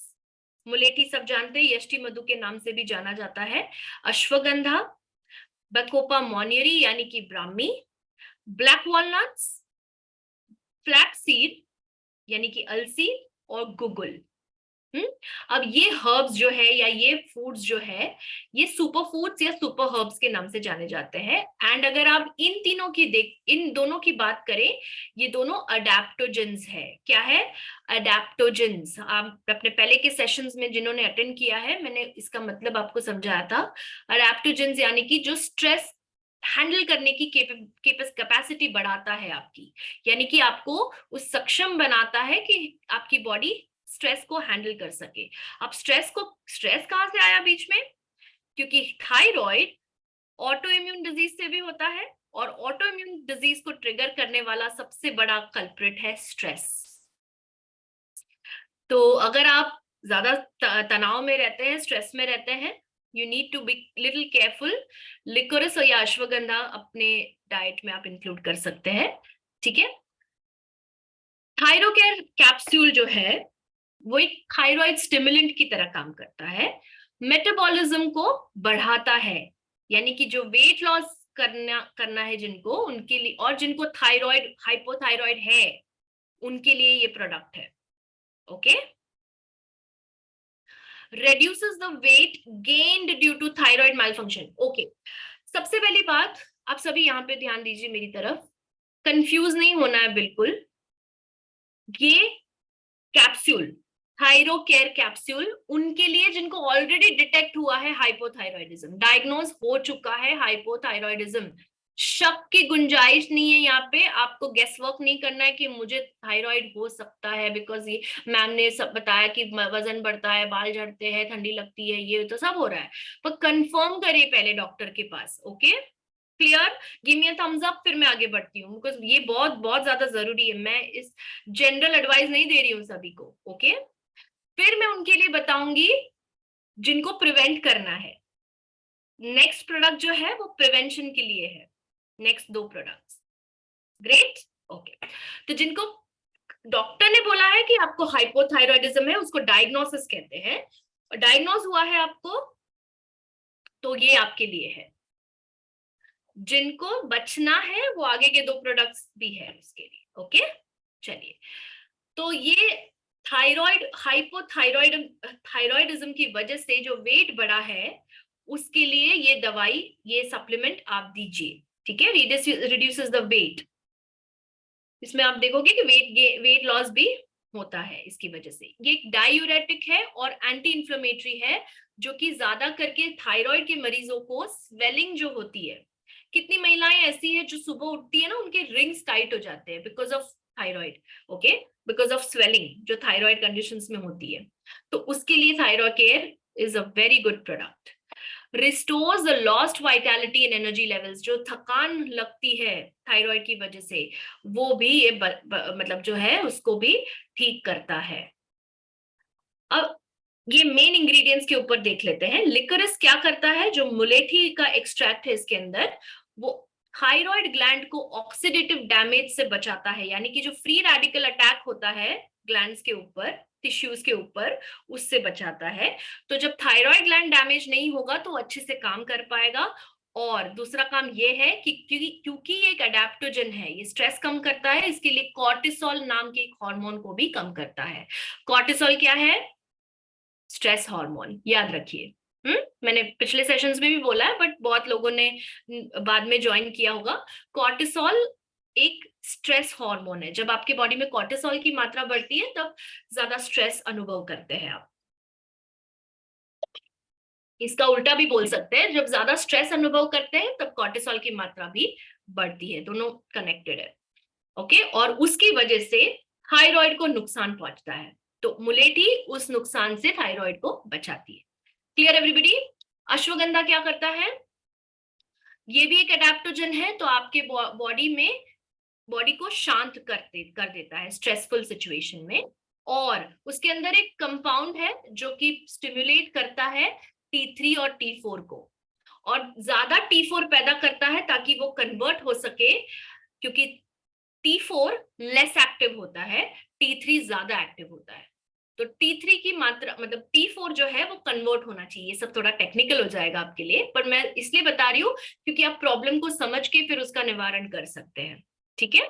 मुलेठी सब जानते हैं, यष्टि मधु के नाम से भी जाना जाता है। अश्वगंधा, बकोपा मॉनियरी यानी कि Brahmi, black walnuts, flax seed यानी कि अलसी, और गुगुल। अब ये हर्ब्स जो है या ये फूड्स जो है, ये सुपर फूड्स या सुपर हर्ब्स के नाम से जाने जाते हैं। एंड अगर आप इन दोनों की बात करें, ये दोनों अडेप्टोजेंस है। क्या है? अडेप्टोजेंस। आप अपने पहले के सेशंस में जिन्होंने अटेंड किया है, मैंने इसका मतलब आपको समझाया था। अडेप्टोजेंस यानी कि जो स्ट्रेस हैंडल करने की कैपेसिटी बढ़ाता है आपकी, यानी कि आपको उस सक्षम बनाता है कि आपकी बॉडी स्ट्रेस को हैंडल कर सके। अब स्ट्रेस कहां से आया बीच में? क्योंकि थायराइड ऑटो इम्यून डिजीज से भी होता है, और ऑटो इम्यून डिजीज को ट्रिगर करने वाला सबसे बड़ा कल्प्रिट है स्ट्रेस। तो अगर आप ज्यादा तनाव में रहते हैं, स्ट्रेस में रहते हैं, you need to be little careful. Liquorice या अश्वगंधा अपने डाइट में आप इंक्लूड कर सकते हैं, ठीक है। थायरोकेयर कैप्सूल जो है वो एक थायराइड स्टिमुलेंट की तरह काम करता है, मेटाबॉलिज्म को बढ़ाता है, यानी कि जो वेट लॉस करना है जिनको, उनके लिए, और जिनको थायराइड हाइपोथायराइड है उनके लिए ये प्रोडक्ट है, okay. reduces the weight gained due to thyroid malfunction, okay. सबसे पहली बात, आप सभी यहाँ पे ध्यान दीजिए मेरी तरफ, कंफ्यूज नहीं होना है बिल्कुल। ये कैप्सूल, थायरोकेयर कैप्सूल, उनके लिए जिनको ऑलरेडी डिटेक्ट हुआ है हाइपोथायरॉयडिज्म, डायग्नोज हो चुका है हाइपोथायरॉयडिज्म, शक की गुंजाइश नहीं है यहाँ पे। आपको गेस वर्क नहीं करना है कि मुझे थायराइड हो सकता है, बिकॉज ये मैम ने सब बताया कि वजन बढ़ता है, बाल झड़ते हैं, ठंडी लगती है, ये तो सब हो रहा है, पर कंफर्म करिए पहले डॉक्टर के पास, okay. Clear? Give me a thumbs up, फिर मैं आगे बढ़ती हूँ, बिकॉज ये बहुत बहुत ज्यादा जरूरी है। मैं इस जनरल एडवाइस नहीं दे रही हूँ सभी को, ओके। फिर मैं उनके लिए बताऊंगी जिनको प्रिवेंट करना है, नेक्स्ट प्रोडक्ट जो है वो प्रिवेंशन के लिए है, नेक्स्ट 2 प्रोडक्ट्स। Great, okay. तो जिनको डॉक्टर ने बोला है कि आपको हाइपोथायरॉयडिज्म है, उसको डायग्नोसिस कहते हैं, और डायग्नोज हुआ है आपको, तो ये आपके लिए है। जिनको बचना है वो आगे के 2 प्रोडक्ट्स भी है उसके लिए। ओके, चलिए। तो ये थायराइडिज्म की वजह से जो वेट बढ़ा है, उसके लिए ये दवाई, ये सप्लीमेंट आप दीजिए, ठीक है। Reduces the weight. इसमें आप देखोगे कि वेट लॉस भी होता है इसकी वजह से। ये एक डायूरेटिक है और एंटी इंफ्लेमेटरी है, जो कि ज्यादा करके थायराइड के मरीजों को स्वेलिंग जो होती है, कितनी महिलाएं ऐसी है जो सुबह उठती है ना, उनके रिंग्स टाइट हो जाते हैं because of thyroid, okay, because of swelling जो थायराइड कंडीशंस में होती है। तो उसके लिए thyroid care is a very good product. Restores the lost vitality and energy levels, जो थकान लगती है थायराइड की वजह से, वो भी ये मतलब जो है उसको भी ठीक करता है। अब ये मेन इंग्रेडिएंट्स के ऊपर देख लेते हैं। लिकोरिस क्या करता है, जो मुलेठी का एक्सट्रैक्ट है इसके अंदर, वो थायराइड ग्लैंड को ऑक्सीडेटिव डैमेज से बचाता है, यानी कि जो फ्री रेडिकल अटैक होता है ग्लैंड्स के ऊपर, टिश्यूज के ऊपर, उससे बचाता है। तो जब थायराइड ग्लैंड डैमेज नहीं होगा तो अच्छे से काम कर पाएगा। और दूसरा काम ये है कि क्योंकि ये एक अडेप्टोजन है, ये स्ट्रेस कम करता है, इसके लिए कॉर्टिसोल नाम के एक हार्मोन को भी कम करता है। कॉर्टिसोल क्या है? स्ट्रेस हार्मोन, याद रखिए। मैंने पिछले सेशंस में भी बोला है, बट बहुत लोगों ने बाद में ज्वाइन किया होगा। कॉर्टिसोल एक स्ट्रेस हार्मोन है। जब आपके बॉडी में कॉर्टिसोल की मात्रा बढ़ती है तब ज्यादा स्ट्रेस अनुभव करते हैं आप। इसका उल्टा भी बोल सकते हैं, जब ज्यादा स्ट्रेस अनुभव करते हैं तब कॉर्टिसोल की मात्रा भी बढ़ती है, दोनों कनेक्टेड है। ओके, और उसकी वजह से थायराइड को नुकसान पहुंचता है, तो मुलेठी उस नुकसान से थायराइड को बचाती है। Clear everybody? अश्वगंधा क्या करता है? ये भी एक एडेप्टोजन है, तो आपके बॉडी को शांत कर देता है स्ट्रेसफुल सिचुएशन में। और उसके अंदर एक कंपाउंड है जो कि स्टिमुलेट करता है T3 और T4 को, और ज्यादा T4 पैदा करता है ताकि वो कन्वर्ट हो सके, क्योंकि T4 लेस एक्टिव होता है, T3 ज्यादा एक्टिव होता है। तो T3 की मात्रा, मतलब T4 जो है वो कन्वर्ट होना चाहिए। ये सब थोड़ा टेक्निकल हो जाएगा आपके लिए, पर मैं इसलिए बता रही हूँ क्योंकि आप प्रॉब्लम को समझ के फिर उसका निवारण कर सकते हैं, ठीक है।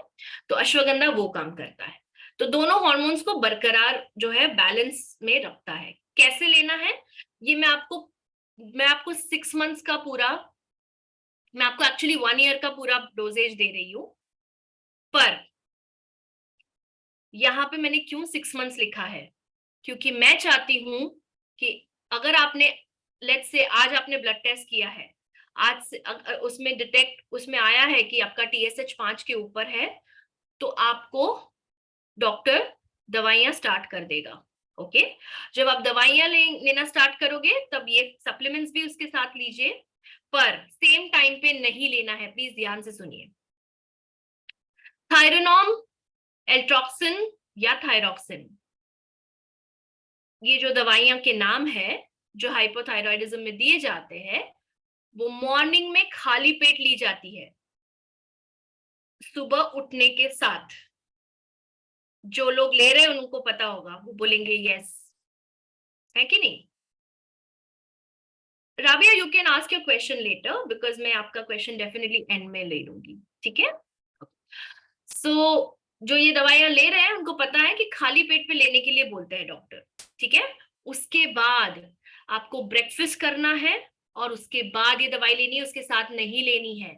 तो अश्वगंधा वो काम करता है, तो दोनों हार्मोन्स को बरकरार जो है बैलेंस में रखता है। कैसे लेना है ये मैं आपको 6 मंथ्स का पूरा, मैं आपको एक्चुअली 1 ईयर का पूरा डोजेज दे रही हूँ, पर यहाँ पे मैंने क्यों 6 मंथ्स लिखा है, क्योंकि मैं चाहती हूं कि अगर आपने, लेट्स से आज आपने ब्लड टेस्ट किया है, आज से उसमें आया है कि आपका TSH 5 के ऊपर है, तो आपको डॉक्टर दवाइयां स्टार्ट कर देगा। ओके, जब आप दवाइयां लेना स्टार्ट करोगे तब ये सप्लीमेंट्स भी उसके साथ लीजिए, पर सेम टाइम पे नहीं लेना है, प्लीज ध्यान से सुनिए। थायरोनॉम, एल्ट्रॉक्सिन या थायरॉक्सिन, ये जो दवाइयां के नाम है जो हाइपोथायरॉयडिज्म में दिए जाते हैं, वो मॉर्निंग में खाली पेट ली जाती है, सुबह उठने के साथ। जो लोग ले रहे हैं उनको पता होगा, वो बोलेंगे यस, है कि नहीं? Rabia, you can ask your question later, because मैं आपका क्वेश्चन डेफिनेटली एंड में ले लूंगी, ठीक है। सो जो ये दवाइयां ले रहे हैं उनको पता है कि खाली पेट पे लेने के लिए बोलते हैं डॉक्टर, ठीक है। उसके बाद आपको ब्रेकफास्ट करना है और उसके बाद ये दवाई लेनी है, उसके साथ नहीं लेनी है।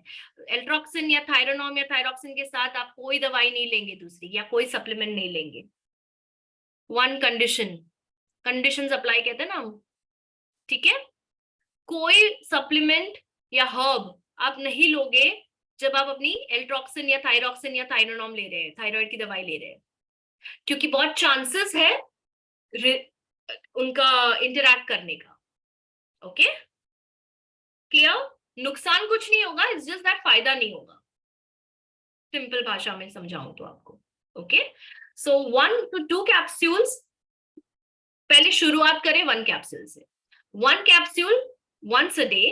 एल्ट्रॉक्सिन या थायरोनॉम या थायरॉक्सिन के साथ आप कोई दवाई नहीं लेंगे दूसरी, या कोई सप्लीमेंट नहीं लेंगे। वन कंडीशंस अप्लाई कहते हैं ना हम, ठीक है। कोई सप्लीमेंट या हर्ब आप नहीं लोगे जब आप अपनी एल्ट्रॉक्सिन या थायरोनॉम ले रहे हैं, थायराइड की दवाई ले रहे हैं, क्योंकि बहुत चांसेस है उनका इंटरैक्ट करने का। Okay, clear? नुकसान कुछ नहीं होगा, इट्स जस्ट दैट फायदा नहीं होगा, सिंपल भाषा में समझाऊं तो आपको। ओके, सो 1 to 2 कैप्सूल्स, पहले शुरुआत करें 1 कैप्सूल से। 1 capsule once a day,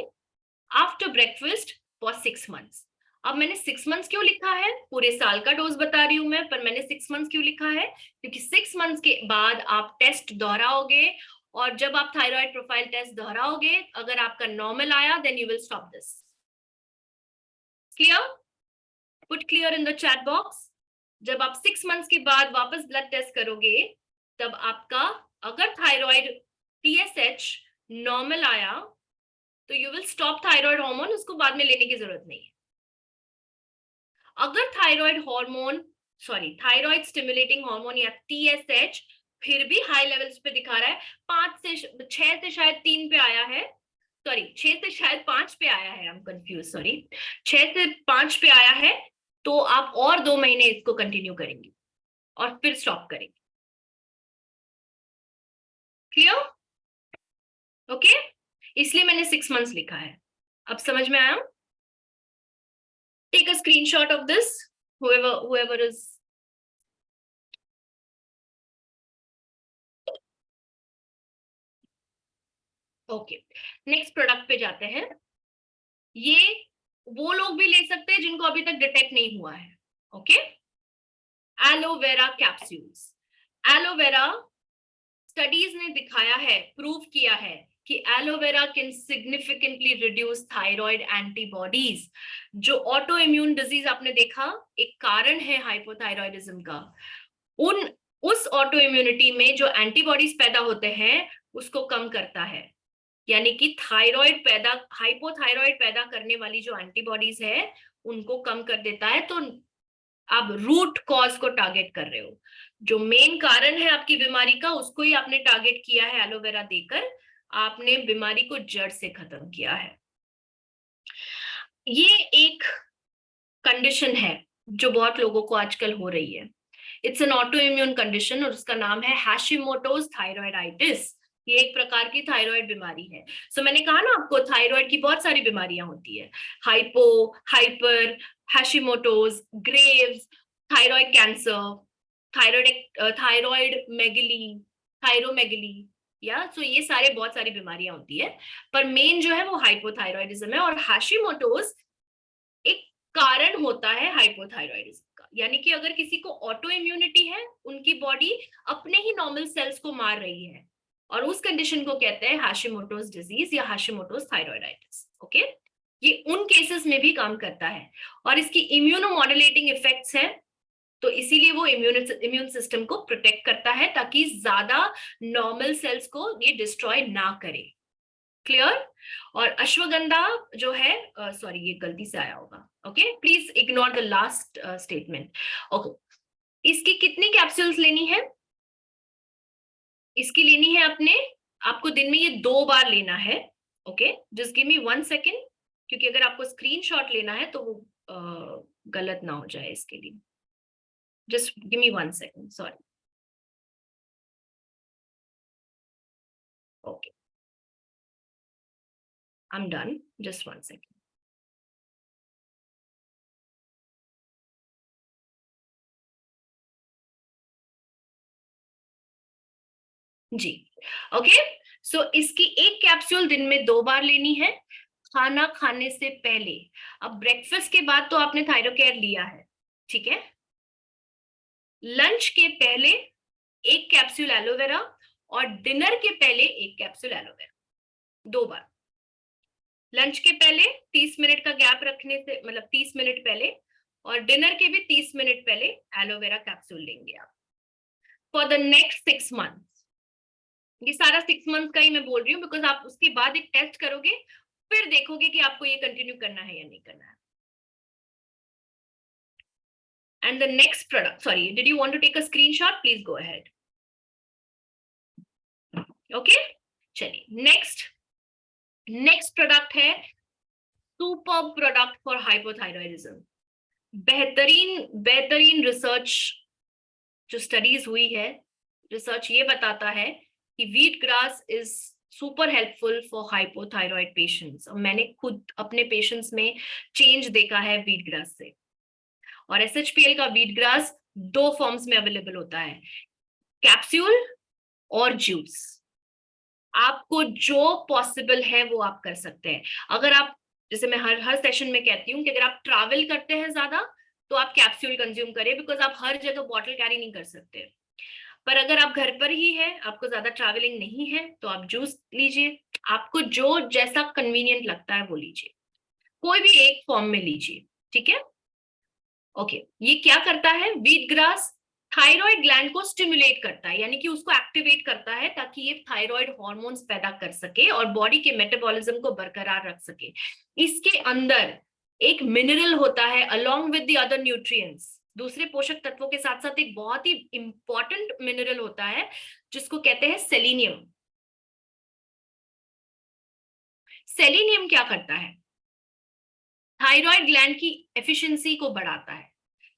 after breakfast for 6 months। अब मैंने 6 months क्यों लिखा है, पूरे साल का डोज बता रही हूं मैं, पर मैंने 6 months क्यों लिखा है, क्योंकि 6 months के बाद आप टेस्ट दोहराओगे, और जब आप थायराइड प्रोफाइल टेस्ट दोहराओगे, अगर आपका नॉर्मल आया, then you will stop this. Clear? Put clear in the chat box. जब आप 6 months के बाद वापस ब्लड टेस्ट करोगे, तब आपका अगर थायराइड TSH नॉर्मल आया, तो you will stop thyroid hormone, उसको बाद में लेने की जरूरत नहीं है। अगर thyroid hormone, thyroid stimulating hormone या TSH फिर भी हाई लेवल्स पे दिखा रहा है, 6 से शायद 3 पे आया है, 6 से शायद 5 पे आया है, आई एम कंफ्यूज, 6 से 5 पे आया है, तो आप और 2 महीने इसको कंटिन्यू करेंगे और फिर स्टॉप करेंगे। क्लियर? ओके, इसलिए मैंने 6 months लिखा है। अब समझ में आया? Take a screenshot of this, whoever is okay. Next product पे जाते हैं। ये वो लोग भी ले सकते हैं जिनको अभी तक डिटेक्ट नहीं हुआ है। Okay, aloe vera capsules. Aloe vera studies ने दिखाया है, प्रूव किया है कि aloe vera can significantly reduce thyroid antibodies. जो ऑटो इम्यून डिजीज आपने देखा, एक कारण है हाइपोथायरॉयडिज्म का, उस ऑटो इम्यूनिटी में जो एंटीबॉडीज पैदा होते हैं, उसको कम करता है। यानी कि हाइपोथायरॉइड पैदा करने वाली जो एंटीबॉडीज है, उनको कम कर देता है। तो आप रूट कॉज को टारगेट कर रहे हो, जो मेन कारण है आपकी बीमारी का, उसको ही आपने टारगेट किया है एलोवेरा देकर, आपने बीमारी को जड़ से खत्म किया है। ये एक कंडीशन है जो बहुत लोगों को आजकल हो रही है। It's an auto immune condition और उसका नाम है हैशिमोटोज थायराइडाइटिस। ये एक प्रकार की थायराइड बीमारी है। सो मैंने कहा ना आपको, थायराइड की बहुत सारी बीमारियां होती है, hypo, hyper, Hashimoto's, Graves, thyroid cancer, thyroid megaly, thyromegaly, या सो ये सारे बहुत सारी बीमारियां होती है, पर मेन जो है वो हाइपोथायरॉयडिज्म है। और हैशिमोटोज एक कारण होता है हाइपोथायरॉयडिज्म का। यानी कि अगर किसी को ऑटो इम्यूनिटी है, उनकी बॉडी अपने ही नॉर्मल सेल्स को मार रही है, और उस कंडीशन को कहते हैं हैशिमोटोज डिजीज या हैशिमोटोज थायराइडाइटिस। ओके, ये उन केसेस में भी काम करता है, और इसकी इम्यूनोमॉड्यूलेटिंग इफेक्ट्स हैं, तो इसीलिए वो इम्यून सिस्टम को प्रोटेक्ट करता है, ताकि ज्यादा नॉर्मल सेल्स को ये डिस्ट्रॉय ना करे। क्लियर? और अश्वगंधा जो है, ये गलती से आया होगा, okay, please ignore the last statement. Okay, इसकी कितनी कैप्सूल्स लेनी है? इसकी लेनी है आपको दिन में ये 2 बार लेना है। Okay, just give me 1 second, क्योंकि अगर आपको स्क्रीनशॉट लेना है तो वो गलत ना हो जाए, इसके लिए just give me 1 second, sorry. Okay, I am done, just 1 second. जी, ओके, सो इसकी एक कैप्सूल दिन में 2 बार लेनी है, खाना खाने से पहले। अब ब्रेकफास्ट के बाद तो आपने थायरोकेयर लिया है, ठीक है, लंच के पहले 1 कैप्सूल एलोवेरा, और डिनर के पहले 1 कैप्सूल एलोवेरा, 2 बार। लंच के पहले 30 मिनट का गैप रखने से, मतलब 30 मिनट पहले, और डिनर के भी 30 मिनट पहले एलोवेरा कैप्सूल लेंगे आप, फॉर द नेक्स्ट 6 months। ये सारा 6 months का ही मैं बोल रही हूँ, बिकॉज आप उसके बाद एक टेस्ट करोगे, फिर देखोगे कि आपको ये कंटिन्यू करना है या नहीं करना है। And the next product, sorry, did you want to take a screenshot? Please go ahead. Okay, चलिए नेक्स्ट प्रोडक्ट है सुपर प्रोडक्ट फॉर हाइपोथायरॉयडिज्म। बेहतरीन रिसर्च जो स्टडीज हुई है, रिसर्च ये बताता है कि wheat grass is super helpful for hypothyroid patients. और मैंने खुद अपने पेशेंट्स में चेंज देखा है व्हीट ग्रास से। और SHPL का व्हीट ग्रास 2 फॉर्म्स में अवेलेबल होता है, कैप्सूल और जूस। आपको जो पॉसिबल है वो आप कर सकते हैं। अगर आप जैसे मैं हर सेशन में कहती हूँ कि अगर आप ट्रैवल करते हैं ज्यादा तो आप कैप्सूल कंज्यूम करें, बिकॉज आप हर जगह बॉटल कैरी नहीं कर सकते। पर अगर आप घर पर ही है, आपको ज्यादा ट्रैवलिंग नहीं है, तो आप जूस लीजिए, आपको जो जैसा कन्वीनियंट लगता है वो लीजिए, कोई भी एक फॉर्म में लीजिए, ठीक है। ओके, ये क्या करता है, व्हीट ग्रास थायराइड ग्लैंड को स्टिमुलेट करता है, यानी कि उसको एक्टिवेट करता है ताकि ये थायराइड हार्मोन्स पैदा कर सके और बॉडी के मेटाबॉलिज्म को बरकरार रख सके। इसके अंदर एक मिनरल होता है along with the other nutrients, दूसरे पोषक तत्वों के साथ साथ एक बहुत ही इंपॉर्टेंट मिनरल होता है जिसको कहते हैं सेलेनियम। सेलेनियम क्या करता है, थायराइड ग्लैंड की एफिशिएंसी को बढ़ाता है,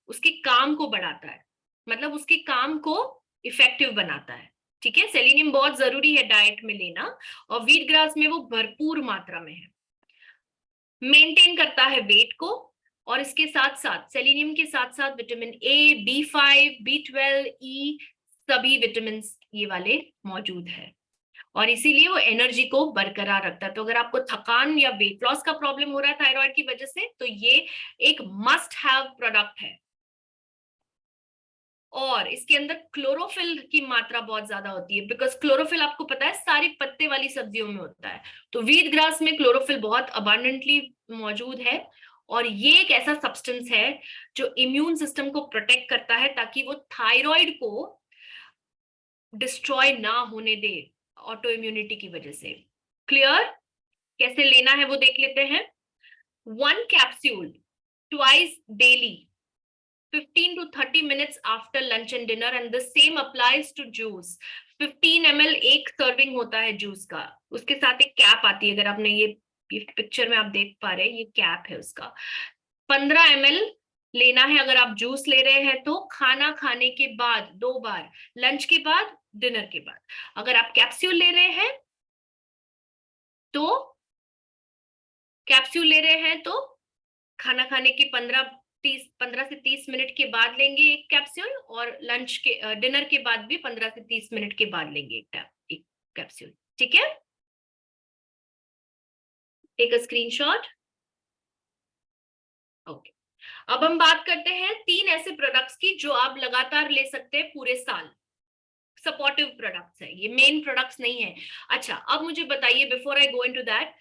उसके काम को बढ़ाता है, मतलब उसके काम को इफेक्टिव बनाता है, ठीक है। सेलेनियम बहुत जरूरी है डाइट में लेना, और व्हीट ग्रास में वो भरपूर मात्रा में है। मेंटेन करता है वेट को, और इसके साथ साथ सेलेनियम के साथ साथ विटामिन ए, B5, B12, ई सभी विटामिन ये वाले मौजूद है, और इसीलिए वो एनर्जी को बरकरार रखता है। तो अगर आपको थकान या वेट लॉस का प्रॉब्लम हो रहा है थायराइड की वजह से, तो ये एक मस्ट हैव प्रोडक्ट है। और इसके अंदर क्लोरोफिल की मात्रा बहुत ज्यादा होती है, बिकॉज क्लोरोफिल आपको पता है सारी पत्ते वाली सब्जियों में होता है, तो व्हीट ग्रास में क्लोरोफिल बहुत अबांडेंटली मौजूद है, और ये एक ऐसा सब्सटेंस है जो इम्यून सिस्टम को प्रोटेक्ट करता है ताकि वो थायराइड को डिस्ट्रॉय ना होने दे ऑटो इम्यूनिटी की वजह से। क्लियर? कैसे लेना है वो देख लेते हैं। 1 capsule twice daily, 15 to 30 minutes after lunch and dinner, and the same applies to juice। 15 ml एक सर्विंग होता है जूस का, उसके साथ एक कैप आती है, अगर आपने ये पिक्चर में आप देख पा रहे हैं, ये कैप है उसका। 15 ml लेना है अगर आप जूस ले रहे हैं तो, खाना खाने के बाद 2 बार, लंच के बाद, डिनर के बाद। अगर आप कैप्सूल ले रहे हैं तो खाना खाने के 15 से 30 मिनट के बाद लेंगे एक कैप्सूल, और लंच के डिनर के बाद भी 15 से 30 मिनट के बाद लेंगे एक कैप्सूल, ठीक है। Take a screenshot. ओके, अब हम बात करते हैं 3 ऐसे प्रोडक्ट्स की जो आप लगातार ले सकते हैं पूरे साल। सपोर्टिव प्रोडक्ट्स है ये, मेन प्रोडक्ट्स नहीं है। अच्छा, अब मुझे बताइए before I go into that,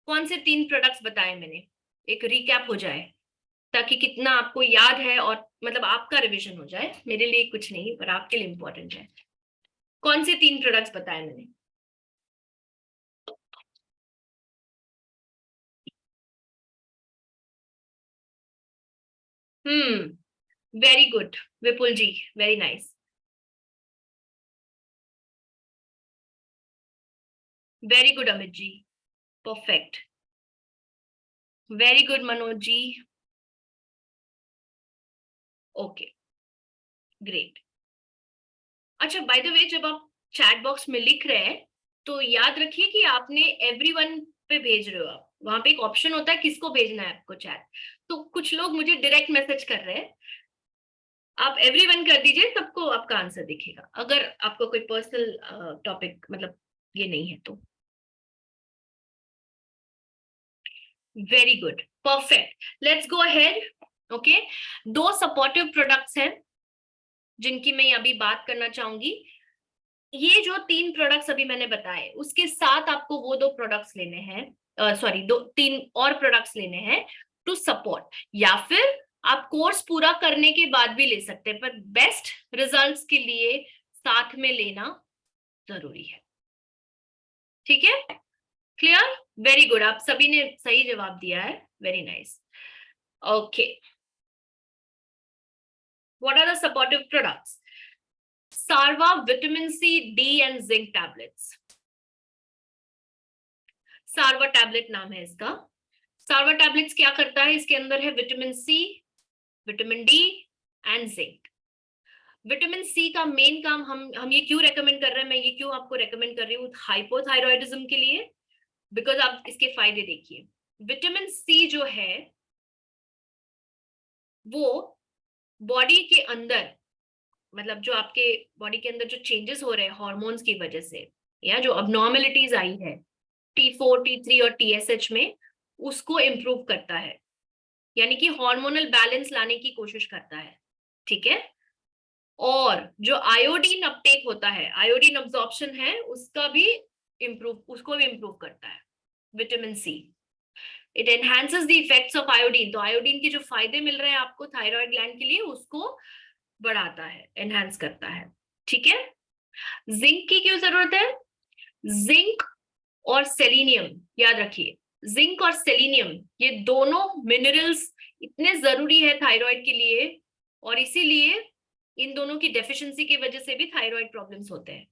कौन से 3 प्रोडक्ट्स बताए मैंने, एक रिकैप हो जाए ताकि कितना आपको याद है, और मतलब आपका रिवीजन हो जाए, मेरे लिए कुछ नहीं पर आपके लिए इंपॉर्टेंट है। कौन से 3 प्रोडक्ट्स बताए मैंने? Very good Vipul ji, very nice, very good Amit ji, perfect, very good Manoj ji, okay, great. अच्छा, बाय द वे, जब आप चैट बॉक्स में लिख रहे हैं तो याद रखिए कि आपने एवरीवन पे भेज रहे हो, आप वहां पे एक ऑप्शन होता है किसको भेजना है आपको चैट, तो कुछ लोग मुझे डायरेक्ट मैसेज कर रहे हैं, आप एवरीवन कर दीजिए, सबको आपका आंसर दिखेगा, अगर आपको कोई पर्सनल टॉपिक मतलब ये नहीं है तो। Very good, perfect, let's go ahead. Okay, 2 supportive products हैं जिनकी मैं अभी बात करना चाहूंगी। ये जो 3 प्रोडक्ट्स अभी मैंने बताए, उसके साथ आपको वो 2 प्रोडक्ट्स लेने हैं, 3 और प्रोडक्ट्स लेने हैं टू सपोर्ट, या फिर आप कोर्स पूरा करने के बाद भी ले सकते हैं, पर बेस्ट रिजल्ट्स के लिए साथ में लेना जरूरी है, ठीक है। क्लियर? वेरी गुड, आप सभी ने सही जवाब दिया है, very nice. Okay, what are the supportive products? Saarva vitamin C, D and zinc tablets. Saarva tablet नाम है इसका। सारवा टैबलेट्स क्या करता है, इसके अंदर है vitamin C, vitamin D and zinc. Vitamin C का मेन काम, हम ये क्यों रेकमेंड कर रहे हैं, मैं ये क्यों आपको रेकमेंड कर रही हूँ हाइपोथायरॉयडिज्म के लिए, बिकॉज आप इसके फायदे देखिए। विटामिन सी जो है वो बॉडी के अंदर, मतलब जो आपके बॉडी के अंदर जो चेंजेस हो रहे हैं हार्मोन्स की वजह से, या जो अबनॉर्मेलिटीज आई है T4, T3 और TSH में, उसको इम्प्रूव करता है, यानी कि हार्मोनल बैलेंस लाने की कोशिश करता है, ठीक है। और जो आयोडीन अपटेक होता है, आयोडीन अब्जॉर्प्शन है, उसको भी इम्प्रूव करता है। Vitamin C, it enhances the effects of iodine, तो आयोडीन के जो फायदे मिल रहे हैं आपको थायराइड ग्लैंड के लिए, उसको बढ़ाता है, एनहांस करता है, ठीक है। जिंक की क्यों जरूरत है? जिंक और सेलेनियम, याद रखिए, जिंक और सेलेनियम ये दोनों मिनरल्स इतने जरूरी है थायराइड के लिए, और इसीलिए इन दोनों की डेफिशिएंसी की वजह से भी थायराइड प्रॉब्लम्स होते हैं,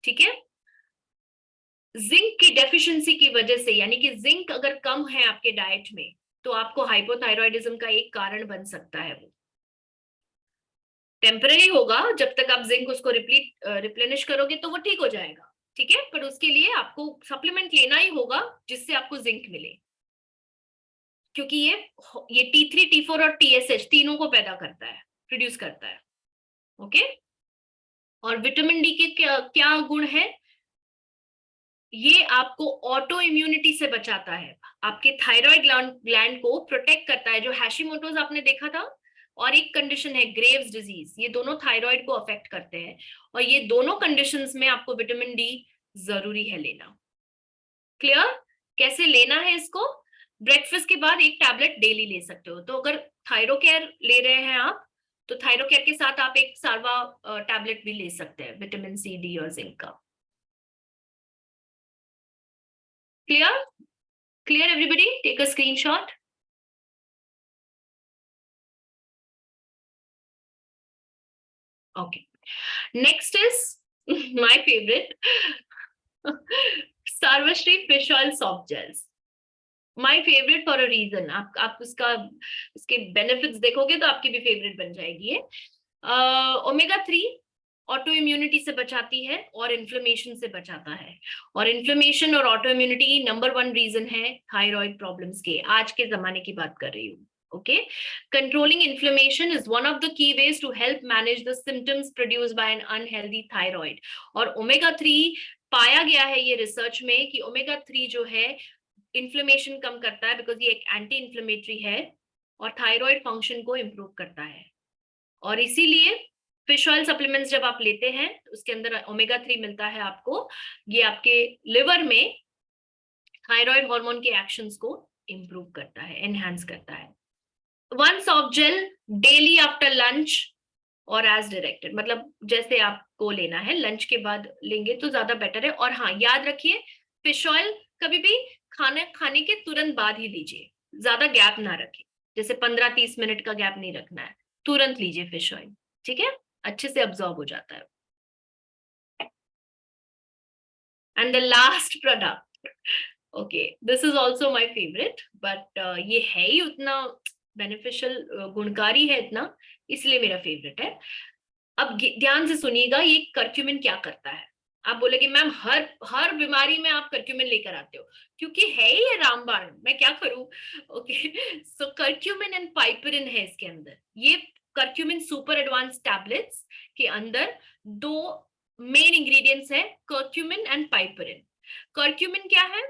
ठीक है। जिंक की डेफिशिएंसी की वजह से, यानी कि जिंक अगर कम है आपके डाइट में, तो आपको हाइपोथायरॉयडिज्म का एक कारण बन सकता है। वो टेम्पररी होगा, जब तक आप जिंक उसको रिप्लेनिश करोगे तो वो ठीक हो जाएगा, ठीक है, पर उसके लिए आपको सप्लीमेंट लेना ही होगा जिससे आपको जिंक मिले, क्योंकि ये T3, T4 और TSH तीनों को पैदा करता है, प्रोड्यूस करता है, ओके। और विटामिन डी के क्या गुण है? ये आपको ऑटो इम्यूनिटी से बचाता है, आपके थायराइड ग्लैंड को प्रोटेक्ट करता है, जो हैशिमोटोज आपने देखा था, और एक कंडीशन है ग्रेव्स डिजीज, ये दोनों थायराइड को अफेक्ट करते हैं, और ये दोनों कंडीशंस में आपको विटामिन डी जरूरी है लेना। क्लियर? कैसे लेना है इसको? ब्रेकफास्ट के बाद एक टैबलेट डेली ले सकते हो, तो अगर थायरोकेयर ले रहे हैं आप, तो थायरोकेयर के साथ आप एक सार्वा टैबलेट भी ले सकते हैं, विटामिन सी, डी और जिंक का। Clear everybody? Take a screenshot. Okay. Next is my favorite, Sarvashri fish oil soft gels. My favorite for a reason. आप उसके बेनिफिट्स देखोगे तो आपकी भी फेवरेट बन जाएगी ये। ओमेगा 3 ऑटो इम्यूनिटी से बचाती है और इन्फ्लेमेशन से बचाता है, और इन्फ्लेमेशन और ऑटो इम्यूनिटी नंबर 1 रीजन है थायराइड प्रॉब्लम्स के, आज के जमाने की बात कर रही हूँ, okay. Controlling inflammation is one of the key ways to help manage the symptoms produced by an unhealthy thyroid. और ओमेगा 3 पाया गया है ये रिसर्च में कि ओमेगा 3 जो है इन्फ्लेमेशन कम करता है, बिकॉज ये एक एंटी इन्फ्लेमेटरी है, और थायराइड फंक्शन को इम्प्रूव करता है। और इसीलिए फिश ऑयल सप्लीमेंट्स जब आप लेते हैं तो उसके अंदर ओमेगा 3 मिलता है आपको, ये आपके लिवर में थायराइड हार्मोन के एक्शंस को इम्प्रूव करता है, एनहांस करता है। One soft gel daily after lunch और एज डायरेक्टेड, मतलब जैसे आपको लेना है, लंच के बाद लेंगे तो ज्यादा बेटर है। और हाँ, याद रखिए फिश ऑयल कभी भी खाने के तुरंत बाद ही लीजिए, ज्यादा गैप ना रखें, जैसे 15-30 मिनट का गैप नहीं रखना है, तुरंत लीजिए फिश ऑयल, ठीक है, अच्छे से अब्सॉर्ब हो जाता है। And the last product, okay, this is also my favourite, but ये है ही उतना बेनिफिशियल, गुणकारी है इतना, इसलिए मेरा फेवरेट है। अब ध्यान से सुनिएगा, ये करक्यूमिन क्या करता है। आप बोलेगे मैम हर बीमारी में आप करक्यूमिन लेकर आते हो, क्योंकि है ही ये रामबाण, मैं क्या करूं। Okay, so curcumin and piperine है इसके अंदर। ये करक्यूमिन सुपर एडवांस टैबलेट्स के अंदर 2 मेन इंग्रेडिएंट्स है, करक्यूमिन एंड पाइपरिन। करक्यूमिन क्या है?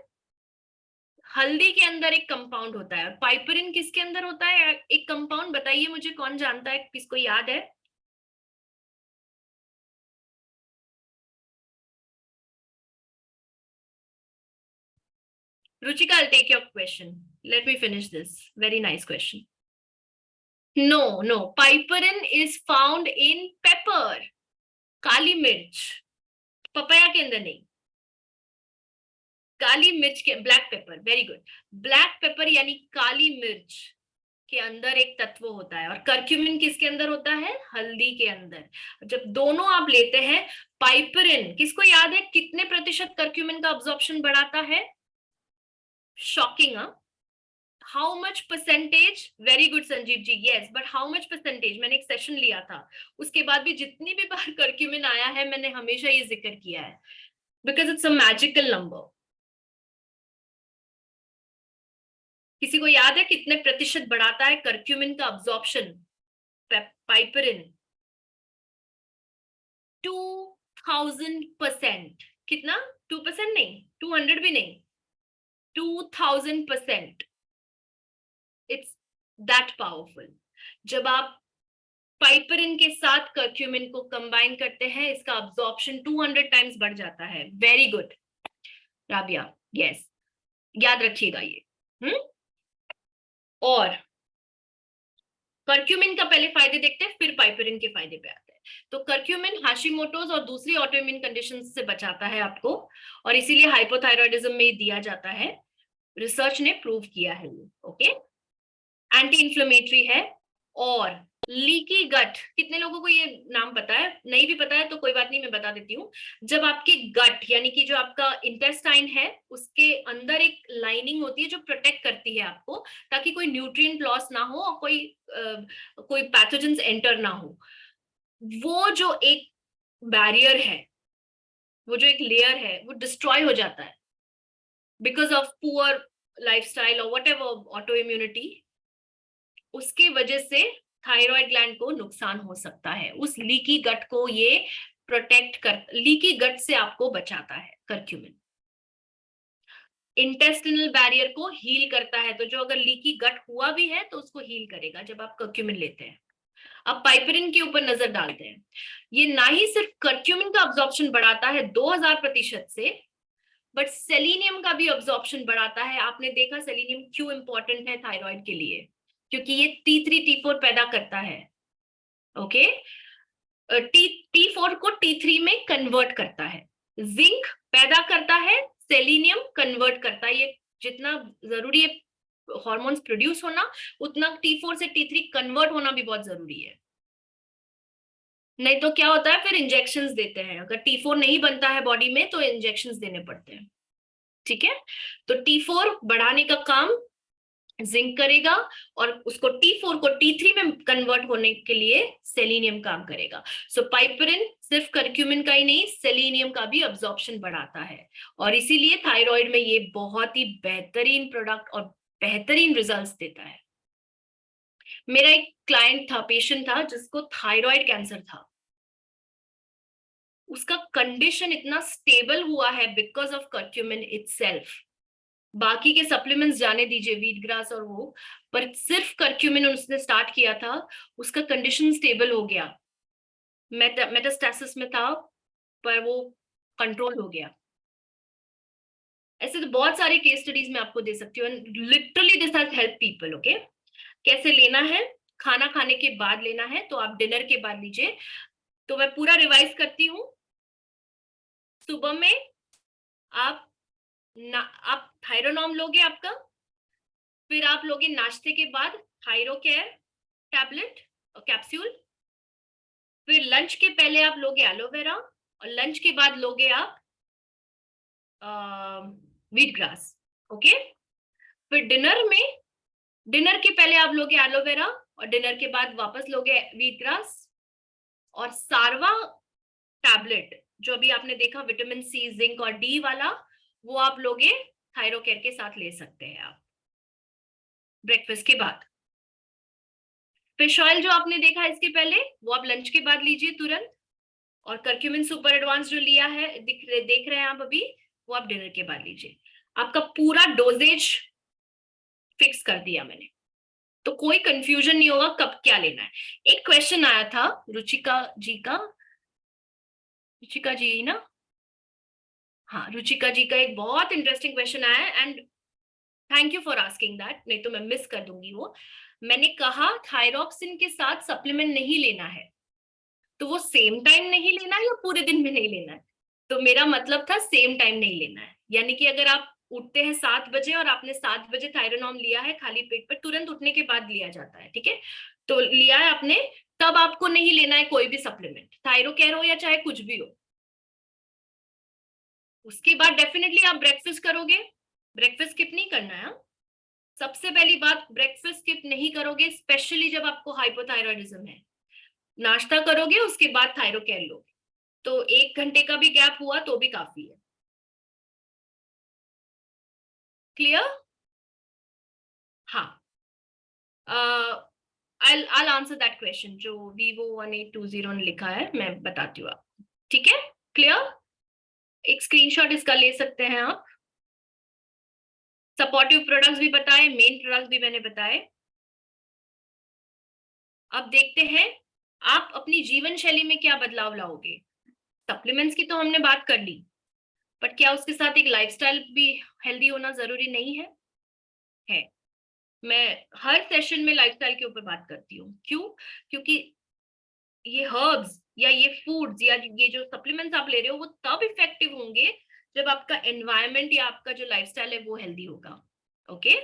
हल्दी के अंदर एक कंपाउंड होता है, और पाइपरिन किसके अंदर होता है? एक कंपाउंड बताइए मुझे, कौन जानता है, किसको याद है? Ruchika, I'll take your question. Let me finish this. Very nice question. No. Piperin is found in pepper. काली मिर्च, पपाया के अंदर नहीं, काली मिर्च के, black pepper, very good. Black pepper यानी काली मिर्च के अंदर एक तत्व होता है, और करक्यूमिन किसके अंदर होता है? हल्दी के अंदर। जब दोनों आप लेते हैं, पाइपरिन किसको याद है कितने प्रतिशत करक्यूमिन का अब्जॉर्प्शन बढ़ाता है? Shocking, how much percentage? Very good Sanjeev ji, yes, but how much percentage? मैंने एक सेशन लिया था, उसके बाद भी जितनी भी बार करक्यूमिन आया है, मैंने हमेशा ये जिक्र किया है, because it's a magical number. किसी को याद है कितने प्रतिशत बढ़ाता है करक्यूमिन का अब्जॉर्प्शन पाइपरिन? 2000%। कितना? 2% नहीं, 200 भी नहीं, 2000%. It's that powerful. जब आप पाइपरिन के साथ कर्क्यूमिन को कंबाइन करते हैं, इसका अब्जॉर्प्शन 200 टाइम्स बढ़ जाता है. वेरी गुड राबिया, यस, याद रखिएगा ये. और कर्क्यूमिन का पहले फायदे देखते हैं, फिर पाइपरिन के फायदे पे आते हैं. तो कर्क्यूमिन हाशिमोटोज और दूसरी ऑटोइम्यून कंडीशन से बचाता है आपको, और इसीलिए हाइपोथायरॉयडिज्म में दिया जाता है. रिसर्च ने प्रूव किया है ये. ओके, एंटी इंफ्लेमेटरी है. और लीकी गट, कितने लोगों को ये नाम पता है? नहीं भी पता है तो कोई बात नहीं, मैं बता देती हूँ. जब आपके गट यानी कि जो आपका इंटेस्टाइन है, उसके अंदर एक लाइनिंग होती है जो प्रोटेक्ट करती है आपको, ताकि कोई न्यूट्रिएंट लॉस ना हो और कोई पैथोजेंस एंटर ना हो. वो जो एक बैरियर है, वो जो एक लेयर है, वो डिस्ट्रॉय हो जाता है बिकॉज ऑफ पुअर लाइफस्टाइल और व्हाटएवर ऑटो इम्यूनिटी. उसकी वजह से थायराइड ग्लैंड को नुकसान हो सकता है. उस लीकी गट को ये प्रोटेक्ट कर, लीकी गट से आपको बचाता है कर्क्यूमिन. इंटेस्टिनल बैरियर को हील करता है. तो जो अगर लीकी गट हुआ भी है तो उसको हील करेगा जब आप कर्क्यूमिन लेते हैं. अब पाइपरिन के ऊपर नजर डालते हैं. ये ना ही सिर्फ कर्क्यूमिन का अब्जॉर्प्शन बढ़ाता है 2000% से, बट सेलेनियम का भी अब्जॉर्प्शन बढ़ाता है. आपने देखा सेलेनियम क्यों इंपॉर्टेंट है थायराइड के लिए? क्योंकि ये T3 T4 पैदा करता है. ओके, T4 को T3 में कन्वर्ट करता है. जिंक पैदा करता है, सेलेनियम कन्वर्ट करता है. ये जितना जरूरी है हार्मोन्स प्रोड्यूस होना, उतना T4 से T3 कन्वर्ट होना भी बहुत जरूरी है. नहीं तो क्या होता है, फिर इंजेक्शंस देते हैं. अगर T4 नहीं बनता है बॉडी में तो इंजेक्शंस देने पड़ते हैं. ठीक है, तो T4 बढ़ाने का काम जिंक करेगा, और उसको T4 को T3 में कन्वर्ट होने के लिए सेलेनियम काम करेगा. सो पाइपरिन सिर्फ कर्क्यूमिन का ही नहीं, सेलेनियम का भी अब्जॉर्प्शन बढ़ाता है. और इसीलिए थायराइड में ये बहुत ही बेहतरीन प्रोडक्ट और बेहतरीन रिजल्ट्स देता है. मेरा एक क्लाइंट था, पेशेंट था, जिसको थायराइड कैंसर था. उसका कंडीशन इतना स्टेबल हुआ है बिकॉज ऑफ कर्क्यूमिन इटसेल्फ. बाकी के सप्लीमेंट्स जाने दीजिए, वीट ग्रास और वो, पर सिर्फ कर्क्यूमिन उसने स्टार्ट किया था, उसका कंडीशन स्टेबल हो गया. मेटास्टेसिस में था पर वो कंट्रोल हो गया. ऐसे तो बहुत सारे केस स्टडीज में आपको दे सकती हूँ. Literally this has help people. Okay, कैसे लेना है? खाना खाने के बाद लेना है, तो आप डिनर के बाद लीजिए. तो मैं पूरा रिवाइज करती हूँ. सुबह में आप थायरोनॉम लोगे आपका, फिर आप लोगे नाश्ते के बाद थायरोकेयर टैबलेट और कैप्सूल, फिर लंच के पहले आप लोगे एलोवेरा, और लंच के बाद लोगे आप वीट ग्रास. ओके, फिर डिनर के पहले आप लोगे एलोवेरा, और डिनर के बाद वापस लोगे वीट ग्रास. और सारवा टैबलेट जो अभी आपने देखा, विटामिन सी, जिंक और डी वाला, वो आप लोगे थायरोकेयर के साथ ले सकते हैं आप ब्रेकफास्ट के बाद. फिश ऑयल जो आपने देखा इसके पहले, वो आप लंच के बाद लीजिए तुरंत. और कर्क्यूमिन सुपर एडवांस जो लिया है, देख रहे हैं आप अभी, वो आप डिनर के बाद लीजिए. आपका पूरा डोजेज फिक्स कर दिया मैंने, तो कोई कंफ्यूजन नहीं होगा कब क्या लेना है. एक क्वेश्चन आया था रुचिका जी ना, हाँ, रुचिका जी का एक बहुत इंटरेस्टिंग क्वेश्चन आया है, and thank you for asking that, नहीं तो मैं मिस कर दूंगी वो. मैंने कहा थायरॉक्सिन के साथ सप्लीमेंट नहीं लेना है, तो वो सेम टाइम नहीं लेना है या पूरे दिन में नहीं लेना है? तो मेरा मतलब था सेम टाइम नहीं लेना है. यानी कि अगर आप उठते हैं 7 बजे और आपने 7 बजे थायरोनॉम लिया है खाली पेट पर, तुरंत उठने के बाद लिया जाता है. ठीक है, तो लिया है आपने, तब आपको नहीं लेना है कोई भी सप्लीमेंट, थायरोकेयर हो या चाहे कुछ भी हो. उसके बाद डेफिनेटली आप ब्रेकफास्ट करोगे. ब्रेकफास्ट स्किप नहीं करना है. सबसे पहली बात, ब्रेकफास्ट स्किप नहीं करोगे, स्पेशली जब आपको हाइपोथायरॉयडिज्म है. नाश्ता करोगे, उसके बाद थायरोकेयर लोगे, तो 1 घंटे का भी गैप हुआ तो भी काफी है. क्लियर? हाँ, I'll answer that question जो Vivo 1820 ने लिखा है, मैं बताती हूँ आपको. ठीक है, क्लियर? एक स्क्रीनशॉट इसका ले सकते हैं आप. सपोर्टिव प्रोडक्ट्स भी बताए, मेन प्रोडक्ट्स भी मैंने बताए। अब देखते हैं आप अपनी जीवन शैली में क्या बदलाव लाओगे। सप्लीमेंट्स की तो हमने बात कर ली, बट क्या उसके साथ एक लाइफस्टाइल भी हेल्दी होना जरूरी नहीं है? है। मैं हर सेशन में लाइफस्टाइल के ऊपर बात करती हूँ। क्यों? क्योंकि ये हर्ब्स या ये फूड्स या ये जो सप्लीमेंट्स आप ले रहे हो वो तब इफेक्टिव होंगे जब आपका एनवायरनमेंट या आपका जो लाइफस्टाइल है वो हेल्दी होगा। ओके।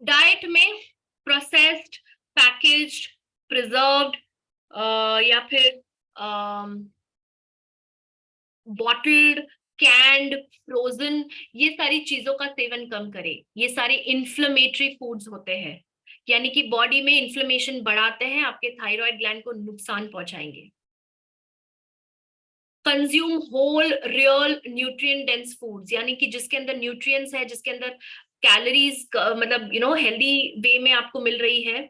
डाइट में प्रोसेस्ड, पैकेज्ड, प्रिजर्व्ड या फिर बॉटल्ड, कैंड, फ्रोजन, ये सारी चीजों का सेवन कम करें। ये सारे इन्फ्लेमेटरी फूड्स होते हैं, यानी कि बॉडी में इन्फ्लेमेशन बढ़ाते हैं, आपके थायराइड ग्लैंड को नुकसान पहुंचाएंगे। Consume whole real nutrient dense foods, यानी कि जिसके अंदर न्यूट्रिएंट्स है, जिसके अंदर कैलोरीज मतलब हेल्दी वे में आपको मिल रही है,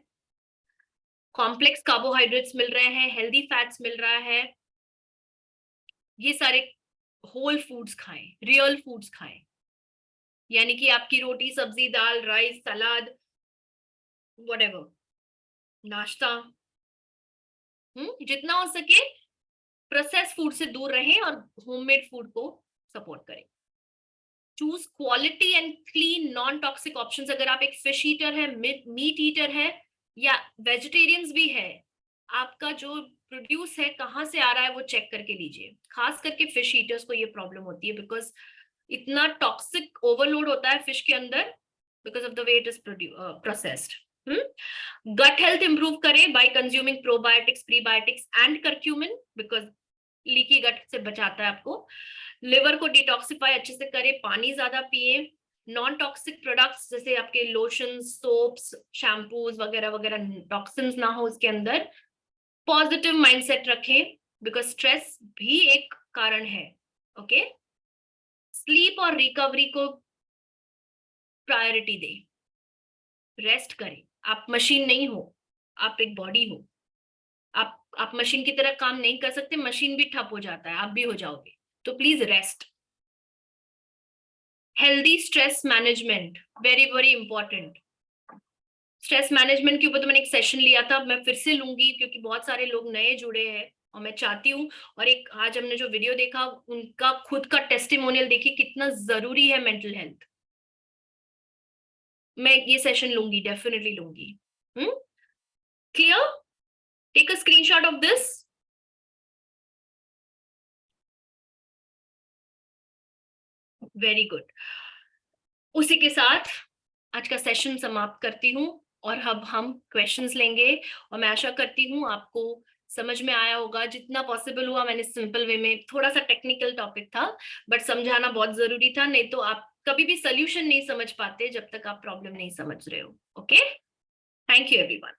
कॉम्प्लेक्स कार्बोहाइड्रेट्स मिल रहे हैं, हेल्दी फैट्स मिल रहा है। ये सारे होल फूड्स खाएं, रियल फूड्स खाएं, यानी कि आपकी रोटी, सब्जी, दाल, राइस, सलाद, व्हाटएवर, नाश्ता, जितना हो सके प्रोसेस फूड से दूर रहें और होममेड फूड को सपोर्ट करें। Choose quality and clean non toxic options. अगर आप एक फिश ईटर है, मीट ईटर है या वेजिटेरियंस भी है, आपका जो प्रोड्यूस है कहाँ से आ रहा है वो चेक करके लीजिए। खास करके फिश ईटर्स को ये प्रॉब्लम होती है बिकॉज इतना टॉक्सिक ओवरलोड होता है फिश के अंदर because of the way it is processed. Gut health improve करें by consuming probiotics, prebiotics and curcumin, because leaky gut से बचाता है आपको। लिवर को डिटॉक्सिफाई अच्छे से करें, पानी ज्यादा पिए। नॉन टॉक्सिक प्रोडक्ट्स जैसे आपके लोशन, सोप्स, शैम्पूज वगैरह वगैरह, टॉक्सिन्स ना हो उसके अंदर। पॉजिटिव माइंडसेट रखें बिकॉज स्ट्रेस भी एक कारण है। ओके। स्लीप और रिकवरी को प्रायोरिटी दे, रेस्ट करें। आप मशीन नहीं हो, आप एक बॉडी हो। आप मशीन की तरह काम नहीं कर सकते, मशीन भी ठप हो जाता है, आप भी हो जाओगे, तो please rest. Healthy stress management, very very important. Stress management के ऊपर तो मैंने एक सेशन लिया था, मैं फिर से लूंगी क्योंकि बहुत सारे लोग नए जुड़े हैं और मैं चाहती हूँ। और एक आज हमने जो वीडियो देखा उनका खुद का टेस्टिमोनियल देखिए कितना जरूरी है मेंटल हेल्थ। मैं ये सेशन लूंगी, डेफिनेटली लूंगी। Clear? Take a screenshot of this. Very good. उसी के साथ आज का सेशन समाप्त करती हूँ और अब हम क्वेश्चंस लेंगे। और मैं आशा करती हूँ आपको समझ में आया होगा। जितना पॉसिबल हुआ मैंने सिंपल वे में, थोड़ा सा टेक्निकल टॉपिक था बट समझाना बहुत जरूरी था, नहीं तो आप कभी भी सोल्यूशन नहीं समझ पाते जब तक आप प्रॉब्लम नहीं समझ रहे हो। Okay, thank you everyone.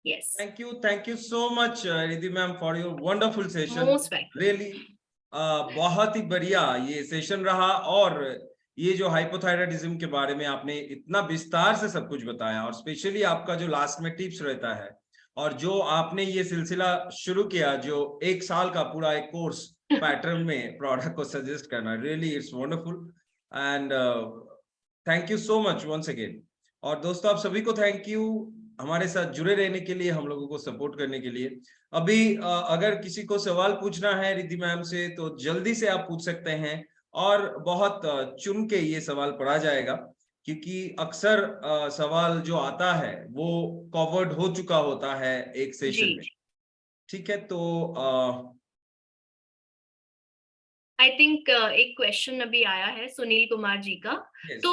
Yes, thank you so much Riddhi ma'am for your wonderful session. Most welcome. Really बहुत ही बढ़िया ये सेशन रहा। और ये जो हाइपोथायराइडिज्म के बारे में आपने इतना विस्तार से सब कुछ बताया, और स्पेशली आपका जो लास्ट में टिप्स रहता है, और जो आपने ये सिलसिला शुरू किया जो 1 साल का पूरा एक कोर्स पैटर्न में प्रोडक्ट को सजेस्ट करना, really it's wonderful and thank you so much once again. और दोस्तों आप सभी को थैंक यू हमारे साथ जुड़े रहने के लिए, हम लोगों को सपोर्ट करने के लिए। अभी अगर किसी को सवाल पूछना है रिद्धि मैम से तो जल्दी से आप पूछ सकते हैं, और बहुत चुन के ये सवाल पढ़ा जाएगा क्योंकि अक्सर सवाल जो आता है वो कवर्ड हो चुका होता है एक सेशन में। ठीक है, तो आई थिंक एक क्वेश्चन अभी आया है सुनील कुमार जी का। yes. तो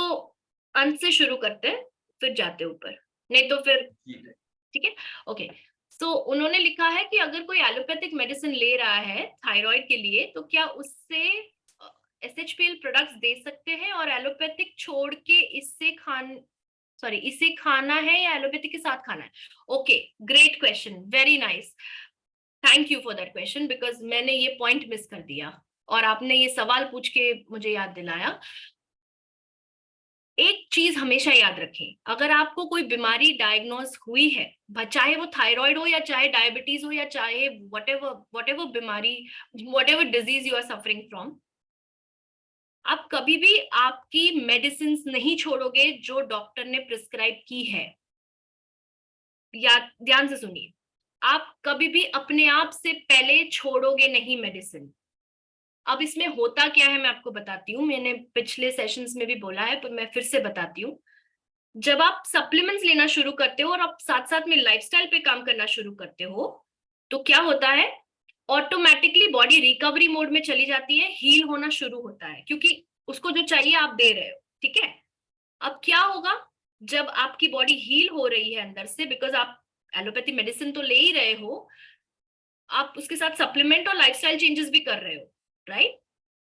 अंत से शुरू करते हैं फिर जाते ऊपर, नहीं तो फिर ठीक है। ओके, सो उन्होंने लिखा है कि अगर कोई एलोपैथिक मेडिसिन ले रहा है थायराइड के लिए तो क्या उससे एसएचपीएल प्रोडक्ट्स दे सकते हैं, और एलोपैथिक छोड़ के इसे खाना है या एलोपैथिक के साथ खाना है? Okay, great question, very nice, thank you for that question because मैंने ये पॉइंट मिस कर दिया और आपने ये सवाल पूछ के मुझे याद दिलाया। एक चीज हमेशा याद रखें, अगर आपको कोई बीमारी डायग्नोज हुई है, चाहे वो थायराइड हो या चाहे डायबिटीज हो या चाहे व्हाटएवर बीमारी, whatever disease you are suffering from, आप कभी भी आपकी मेडिसिन नहीं छोड़ोगे जो डॉक्टर ने प्रिस्क्राइब की है। या ध्यान से सुनिए, आप कभी भी अपने आप से पहले छोड़ोगे नहीं मेडिसिन। अब इसमें होता क्या है मैं आपको बताती हूँ, मैंने पिछले सेशंस में भी बोला है पर मैं फिर से बताती हूँ। जब आप सप्लीमेंट्स लेना शुरू करते हो और आप साथ साथ में लाइफस्टाइल पे काम करना शुरू करते हो तो क्या होता है, ऑटोमेटिकली बॉडी रिकवरी मोड में चली जाती है, हील होना शुरू होता है क्योंकि उसको जो चाहिए आप दे रहे हो। ठीक है, अब क्या होगा, जब आपकी बॉडी हील हो रही है अंदर से, बिकॉज आप एलोपैथी मेडिसिन तो ले ही रहे हो, आप उसके साथ सप्लीमेंट और लाइफस्टाइल चेंजेस भी कर रहे हो, राइट?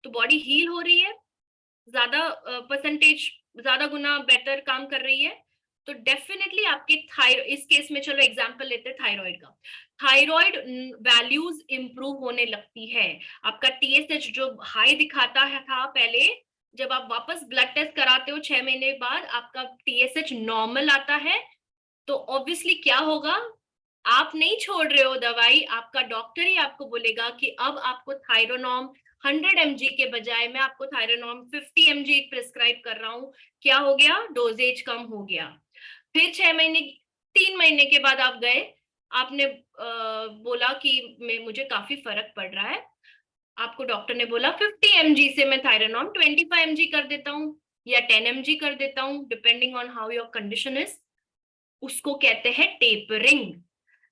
तो बॉडी हील हो रही है, ज्यादा परसेंटेज, ज्यादा गुना बेटर काम कर रही है, तो डेफिनेटली आपके थायराइड, इस केस में चलो एग्जांपल लेते हैं थायराइड का, थायराइड वैल्यूज इंप्रूव होने लगती है। आपका टीएसएच जो हाई दिखाता है था पहले, जब आप वापस ब्लड टेस्ट कराते हो 6 महीने बाद आपका टीएसएच नॉर्मल आता है, तो ऑब्वियसली क्या होगा, आप नहीं छोड़ रहे हो दवाई, आपका डॉक्टर ही आपको बोलेगा कि अब आपको थायरोनॉर्म 100 mg के बजाय मैं आपको थायरोनॉर्म 50 mg प्रिस्क्राइब कर रहा हूँ। क्या हो गया, डोजेज कम हो गया। फिर 6 महीने, 3 महीने के बाद आप गए, आपने बोला कि मुझे काफी फर्क पड़ रहा है, आपको डॉक्टर ने बोला 50 mg से मैं थायरोनॉर्म 25 mg कर देता हूँ या 10 mg कर देता हूँ, depending on how your condition is. उसको कहते हैं टेपरिंग।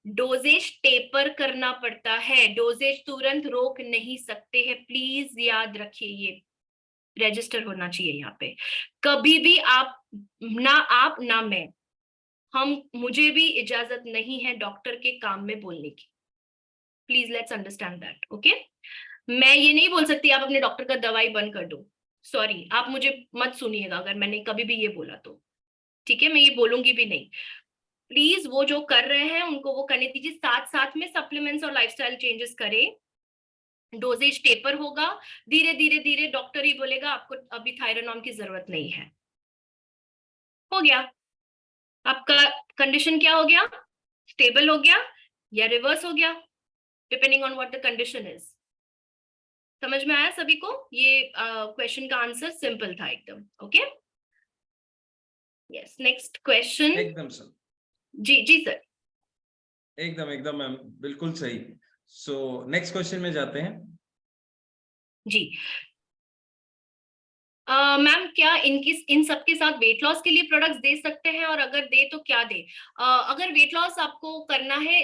डोजेज टेपर करना पड़ता है, डोजेज तुरंत रोक नहीं सकते हैं, प्लीज याद रखिए, ये रजिस्टर होना चाहिए यहाँ पे। कभी भी आप ना मैं, हम, मुझे भी इजाजत नहीं है डॉक्टर के काम में बोलने की। Please let's understand that, okay? मैं ये नहीं बोल सकती आप अपने डॉक्टर का दवाई बंद कर दो, सॉरी, आप मुझे मत सुनिएगा अगर मैंने कभी भी ये बोला तो, ठीक है? मैं ये बोलूंगी भी नहीं। प्लीज वो जो कर रहे हैं उनको वो करने दीजिए, साथ साथ में सप्लीमेंट्स और लाइफस्टाइल चेंजेस करें, डोजेज टेपर होगा, धीरे धीरे धीरे डॉक्टर ही बोलेगा आपको अभी थायरोनॉर्म की जरूरत नहीं है। हो गया आपका कंडीशन, क्या हो गया, स्टेबल हो गया या रिवर्स हो गया, depending on what the condition is. समझ में आया सभी को? ये क्वेश्चन का आंसर सिंपल था एकदम, ओके? Yes, next question. एकदम सर, जी जी सर। एकदम एकदम मैम, बिल्कुल सही। सो नेक्स्ट क्वेश्चन में जाते हैं। जी मैम, क्या इन सब के साथ वेट लॉस के लिए प्रोडक्ट्स दे सकते हैं, और अगर दे तो क्या दे? अगर वेट लॉस आपको करना है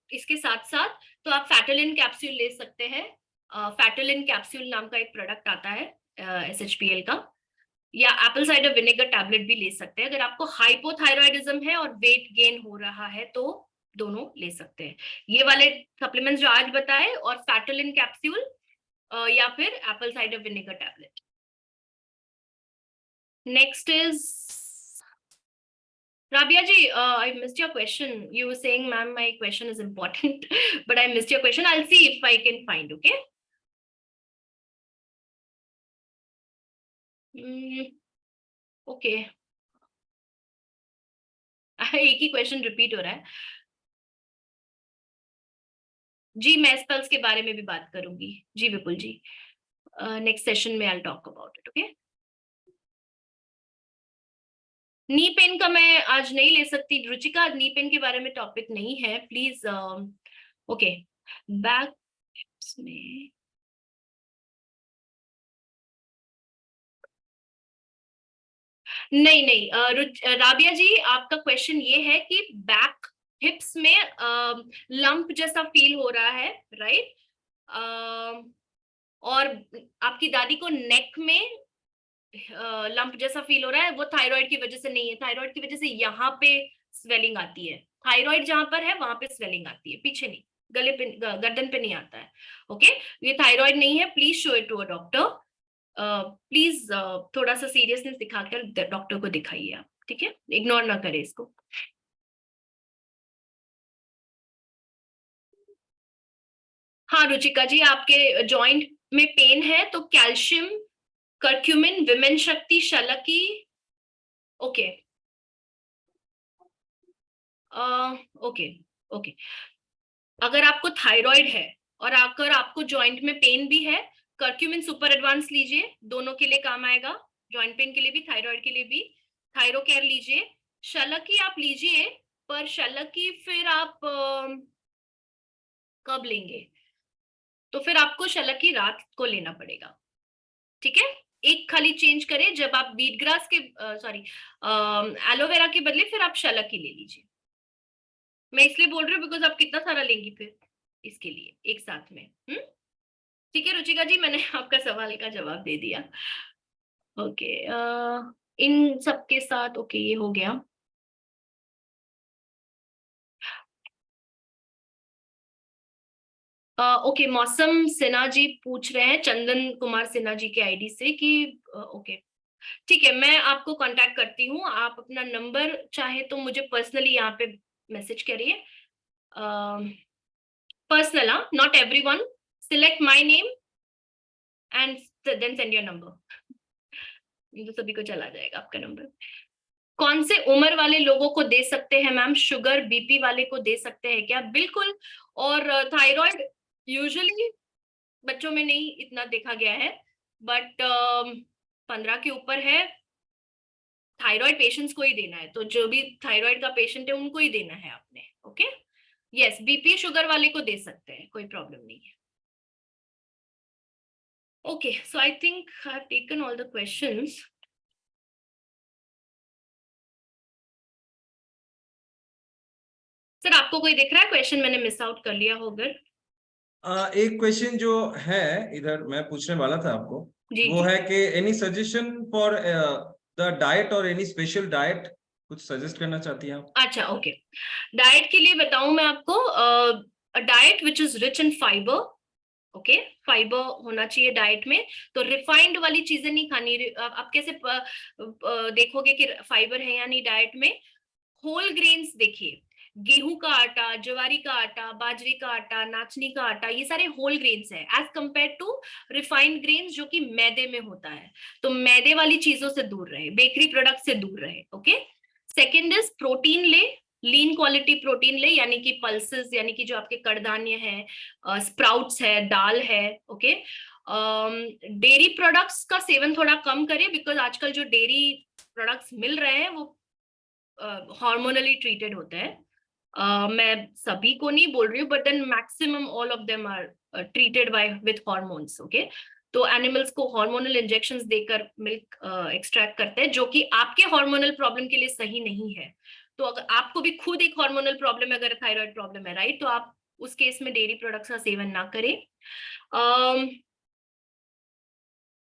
इसके साथ साथ तो आप फैटोलिन कैप्सूल ले सकते हैं। फैटोलिन कैप्सूल नाम का एक प्रोडक्ट आता है SHPL का, या एप्पल साइडर विनेगर टैबलेट भी ले सकते हैं। अगर आपको हाइपोथायरॉयडिज्म है और वेट गेन हो रहा है तो दोनों ले सकते हैं, ये वाले सप्लीमेंट्स जो आज बताए और फैटोलिन कैप्सूल या फिर Apple cider vinegar tablet. Next is Rabia ji. I missed your question. You were saying, ma'am, my question is important, but I missed your question. I'll see if I can find. Okay. Okay. एक ही question repeat हो रहा है जी। मैं spells के बारे में भी बात करूंगी जी, विपुल जी। नेक्स्ट सेशन में I talk about it, okay? Knee pain का मैं आज नहीं ले सकती रुचिका, नी पेन के बारे में टॉपिक नहीं है, प्लीज। ओके, बैक में नहीं नहीं, राबिया जी, आपका क्वेश्चन ये है कि बैक हिप्स में लंप जैसा फील हो रहा है, राइट? और आपकी दादी को नेक में लंप जैसा फील हो रहा है, वो थायराइड की वजह से नहीं है, थायराइड की वजह से यहाँ पे स्वेलिंग आती है। थायराइड जहां पर है वहां पे स्वेलिंग आती है, पीछे नहीं, गले पे, गर्दन पे नहीं आता है, ओके? ये थायराइड नहीं है, please show it to a doctor. Please थोड़ा सा सीरियसनेस दिखाकर डॉक्टर को दिखाइए आप, ठीक है? इग्नोर ना करें इसको। हाँ रुचिका जी, आपके जॉइंट में पेन है तो कैल्शियम, कर्क्यूमिन, विमेन शक्ति, शलकी, ओके ओके ओके। अगर आपको थायराइड है और अगर आपको जॉइंट में पेन भी है कर्क्यूमिन सुपर एडवांस लीजिए, दोनों के लिए काम आएगा, जॉइंट पेन के लिए भी, थायराइड के लिए भी। थायरोकेयर लीजिए, शलकी आप लीजिए, पर शलकी फिर आप कब लेंगे? तो फिर आपको शलकी रात को लेना पड़ेगा, ठीक है। एक खाली चेंज करें, जब आप वीट ग्रास के सॉरी एलोवेरा के बदले फिर आप शलकी ले लीजिए। मैं इसलिए बोल रही हूँ बिकॉज आप कितना सारा लेंगी फिर इसके लिए एक साथ में। ठीक है रुचिका जी, मैंने आपका सवाल का जवाब दे दिया। ओके, इन सब के साथ ओके ये हो गया। ओके, मौसम सिन्हा जी पूछ रहे हैं, चंदन कुमार सिन्हा जी के आईडी से कि ओके ठीक है, मैं आपको कांटेक्ट करती हूँ। आप अपना नंबर चाहे तो मुझे पर्सनली यहाँ पे मैसेज करिए, personal, not everyone, select my name and then send your number, तो सभी को चला जाएगा आपका नंबर। कौन से उम्र वाले लोगों को दे सकते हैं मैम? शुगर बीपी वाले को दे सकते हैं क्या? बिल्कुल। और थायराइड यूजुअली बच्चों में नहीं इतना देखा गया है, बट 15 के ऊपर है, थायराइड पेशेंट्स को ही देना है, तो जो भी थायराइड का पेशेंट है उनको ही देना है आपने। ओके, यस, बीपी शुगर वाले को दे सकते हैं, कोई प्रॉब्लम नहीं है। Okay, so I think I have taken all the questions. Sir आपको कोई दिख रहा है क्वेश्चन मैंने मिस आउट कर लिया हो अगर? एक क्वेश्चन जो है इधर मैं पूछने वाला था आपको, जी वो जी। है कि any suggestion for the diet और एनी स्पेशल डाइट, कुछ सजेस्ट करना चाहती हैं आप? अच्छा ओके, डाइट के लिए बताऊं मैं आपको, diet which is rich in fibre. Okay, fibre होना चाहिए डाइट में, तो रिफाइंड वाली चीजें नहीं खानी। आप कैसे देखोगे कि फाइबर है या नहीं डाइट में? होल ग्रेन्स देखिए, गेहूं का आटा, ज्वारी का आटा, बाजरे का आटा, नाचनी का आटा, ये सारे होल ग्रेन्स है as compare to refined grains जो कि मैदे में होता है। तो मैदे वाली चीजों से दूर रहे, बेकरी प्रोडक्ट से दूर रहे। ओके, सेकेंड इज प्रोटीन ले, लीन क्वालिटी प्रोटीन ले, यानी कि पल्सेस, यानी कि जो आपके कड़धान्य है, स्प्राउट्स है, दाल है। ओके, डेयरी प्रोडक्ट्स का सेवन थोड़ा कम करें, बिकॉज आजकल जो डेयरी प्रोडक्ट्स मिल रहे हैं वो हार्मोनली ट्रीटेड होते हैं। मैं सभी को नहीं बोल रही हूँ, but then maximum all of them are treated by with hormones. Okay, तो एनिमल्स को हार्मोनल इंजेक्शंस देकर मिल्क एक्सट्रैक्ट करते हैं, जो कि आपके हार्मोनल प्रॉब्लम के लिए सही नहीं है। तो अगर आपको भी खुद एक हार्मोनल प्रॉब्लम है, अगर थायराइड प्रॉब्लम है, राइट, तो आप उस केस में डेयरी प्रोडक्ट्स का सेवन ना करें।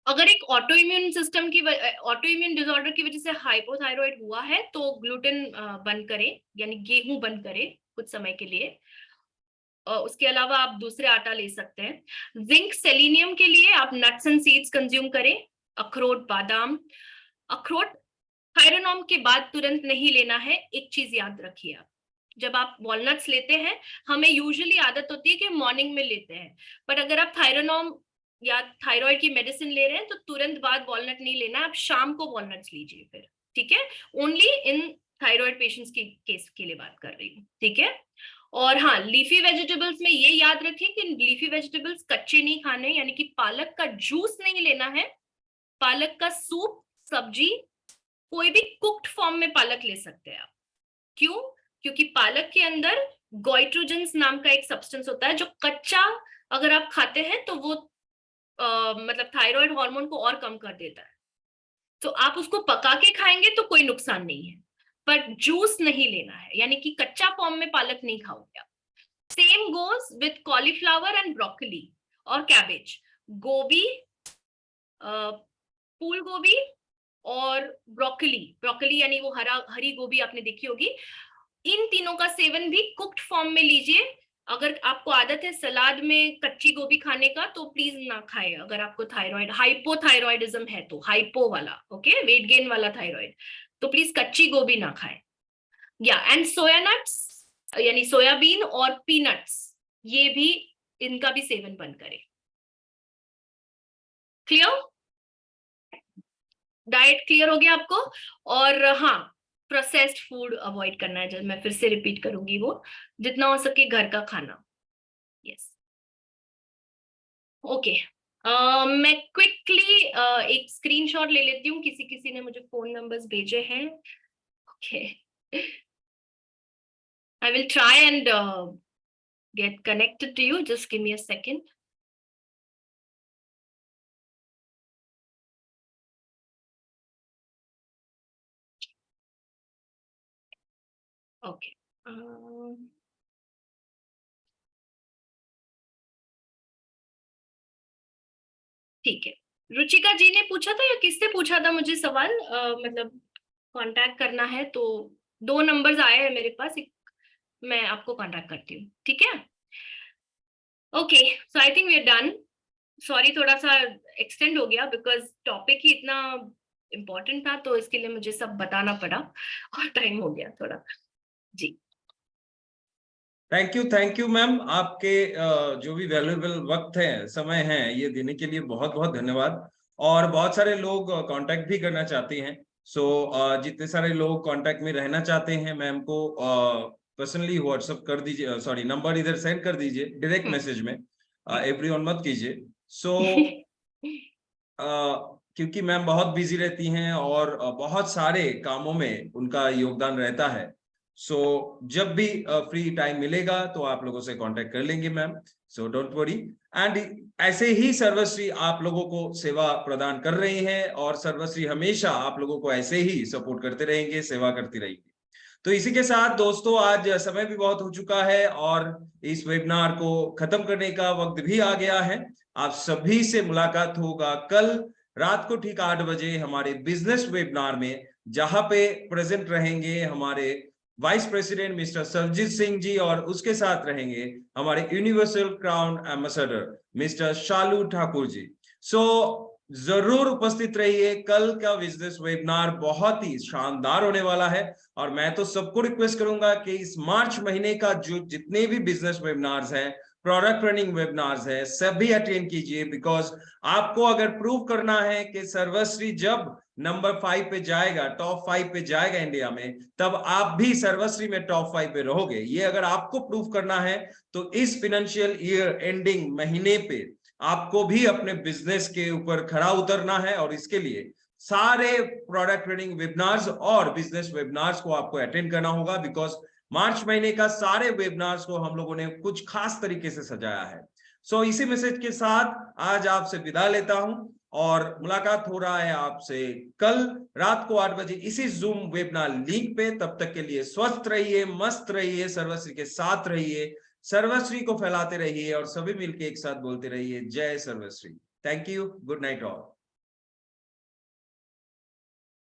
अगर एक ऑटो इम्यून डिसऑर्डर की वजह से हाइपोथायरॉइड हुआ है तो ग्लूटेन बंद करें, यानी गेहूं बंद करें कुछ समय के लिए। उसके अलावा आप दूसरे आटा ले सकते हैं। जिंक सेलेनियम के लिए आप नट्स एंड सीड्स कंज्यूम करें, अखरोट, बादाम। अखरोट थायरोनॉम के बाद तुरंत नहीं लेना है, एक चीज याद रखिए आप, जब आप वॉलनट्स लेते हैं, हमें यूजुअली आदत होती है कि मॉर्निंग में लेते हैं, पर अगर आप थायरोनॉम या थायराइड की मेडिसिन ले रहे हैं तो तुरंत बाद वॉलनट नहीं लेना, आप शाम को वॉलनट्स लीजिए फिर, ठीक है। ओनली इन थायराइड पेशेंट्स की केस के लिए बात कर रही हूँ, ठीक है। और हाँ, लीफी वेजिटेबल्स में ये याद रखें कि लीफी वेजिटेबल्स कच्चे नहीं खाने, यानी कि पालक का जूस नहीं लेना है, पालक का सूप, सब्जी, कोई भी कुक्ड फॉर्म में पालक ले सकते हैं आप। क्यों? क्योंकि पालक के अंदर गोइट्रोजेंस नाम का एक सब्सटेंस होता है, जो कच्चा अगर आप खाते हैं तो वो मतलब थायराइड हार्मोन को और कम कर देता है। तो आप उसको पका के खाएंगे तो कोई नुकसान नहीं है, पर जूस नहीं लेना है, यानी कि कच्चा फॉर्म में पालक नहीं खाओगे आप। Same goes with cauliflower and broccoli और कैबेज, गोभी, फूल गोभी और ब्रोकली, ब्रोकली यानी वो हरी गोभी आपने देखी होगी, इन तीनों का सेवन भी कुक्ड फॉर्म में लीजिए। अगर आपको आदत है सलाद में कच्ची गोभी खाने का तो प्लीज ना खाए, अगर आपको थायराइड हाइपोथायरॉइडिज्म है तो, हाइपो वाला, ओके, वेट गेन वाला थायराइड, तो प्लीज कच्ची गोभी ना खाए। या एंड सोया नट्स, यानी सोयाबीन और पीनट्स, ये भी, इनका भी सेवन बंद करें। क्लियर? डाइट क्लियर हो गया आपको? और हाँ, प्रोसेस्ड फूड अवॉइड करना है, जब मैं फिर से रिपीट करूंगी वो, जितना हो सके घर का खाना। Yes, okay. मैं क्विकली एक स्क्रीनशॉट ले लेती हूँ, किसी ने मुझे फोन नंबर्स भेजे हैं। Okay, I will try and get connected to you. Just give me a second. Okay. ठीक है, रुचिका जी ने पूछा था या किसने पूछा था मुझे सवाल, मतलब कांटेक्ट करना है तो 2 नंबर्स आए हैं मेरे पास, मैं आपको कांटेक्ट करती हूँ, ठीक है? Okay, so I think we are done. Sorry थोड़ा सा एक्सटेंड हो गया बिकॉज टॉपिक ही इतना इम्पोर्टेंट था, तो इसके लिए मुझे सब बताना पड़ा और टाइम हो गया थोड़ा। जी, थैंक यू मैम, आपके जो भी वैल्यूएबल वक्त है, समय है, ये देने के लिए बहुत बहुत धन्यवाद। और बहुत सारे लोग कांटेक्ट भी करना चाहते हैं, सो जितने सारे लोग कांटेक्ट में रहना चाहते हैं, मैम को पर्सनली व्हाट्सएप कर दीजिए, सॉरी नंबर इधर सेंड कर दीजिए डायरेक्ट मैसेज में, एवरीवन मत कीजिए। सो क्योंकि मैम बहुत बिजी रहती हैं और बहुत सारे कामों में उनका योगदान रहता है, सो जब भी फ्री टाइम मिलेगा तो आप लोगों से कांटेक्ट कर लेंगे ma'am, so don't worry. And ऐसे ही सर्वश्री आप लोगों को सेवा प्रदान कर रही हैं और सर्वश्री हमेशा आप लोगों को ऐसे ही सपोर्ट करते रहेंगे, सेवा करती रहेंगे। तो इसी के साथ दोस्तों, आज समय भी बहुत हो चुका है और इस वेबिनार को खत्म करने का वक्त भी आ गया है। आप सभी से मुलाकात होगा कल रात को ठीक 8 बजे हमारे बिजनेस वेबिनार में, जहां पे प्रेजेंट रहेंगे हमारे vice president mister Sarjit Singh ji और उसके साथ रहेंगे हमारे universal crown ambassador mister Shalu Thakur ji. So जरूर उपस्थित रहिए, कल का बिजनेस वेबिनार बहुत ही शानदार होने वाला है। और मैं तो सबको रिक्वेस्ट करूंगा कि इस मार्च महीने का जो जितने भी बिजनेस वेबिनार्स हैं, प्रोडक्ट ट्रेनिंग वेबिनार्स है, सभी अटेंड कीजिए, बिकॉज आपको अगर प्रूव करना है कि सर्वश्री जब नंबर 5 पे जाएगा, टॉप 5 पे जाएगा इंडिया में, तब आप भी सर्वश्री में टॉप 5 पे रहोगे। ये अगर आपको प्रूव करना है तो इस फाइनेंशियल ईयर एंडिंग महीने पे आपको भी अपने बिजनेस के ऊपर खड़ा उतरना है, और इसके लिए सारे प्रोडक्ट ट्रेनिंग वेबिनार्स और बिजनेस वेबिनार्स को आपको अटेंड करना होगा, बिकॉज मार्च महीने का सारे वेबिनार्स को हम लोगों ने कुछ खास तरीके से सजाया है। सो इसी मैसेज के साथ आज आपसे विदा लेता हूं और मुलाकात हो रहा है आपसे कल रात को 8 बजे इसी जूम वेबिनार लिंक पे। तब तक के लिए स्वस्थ रहिए, मस्त रहिए, सर्वश्री के साथ रहिए, सर्वश्री को फैलाते रहिए और सभी मिलकर एक साथ बोलते रहिए जय सर्वश्री। Thank you, good night all.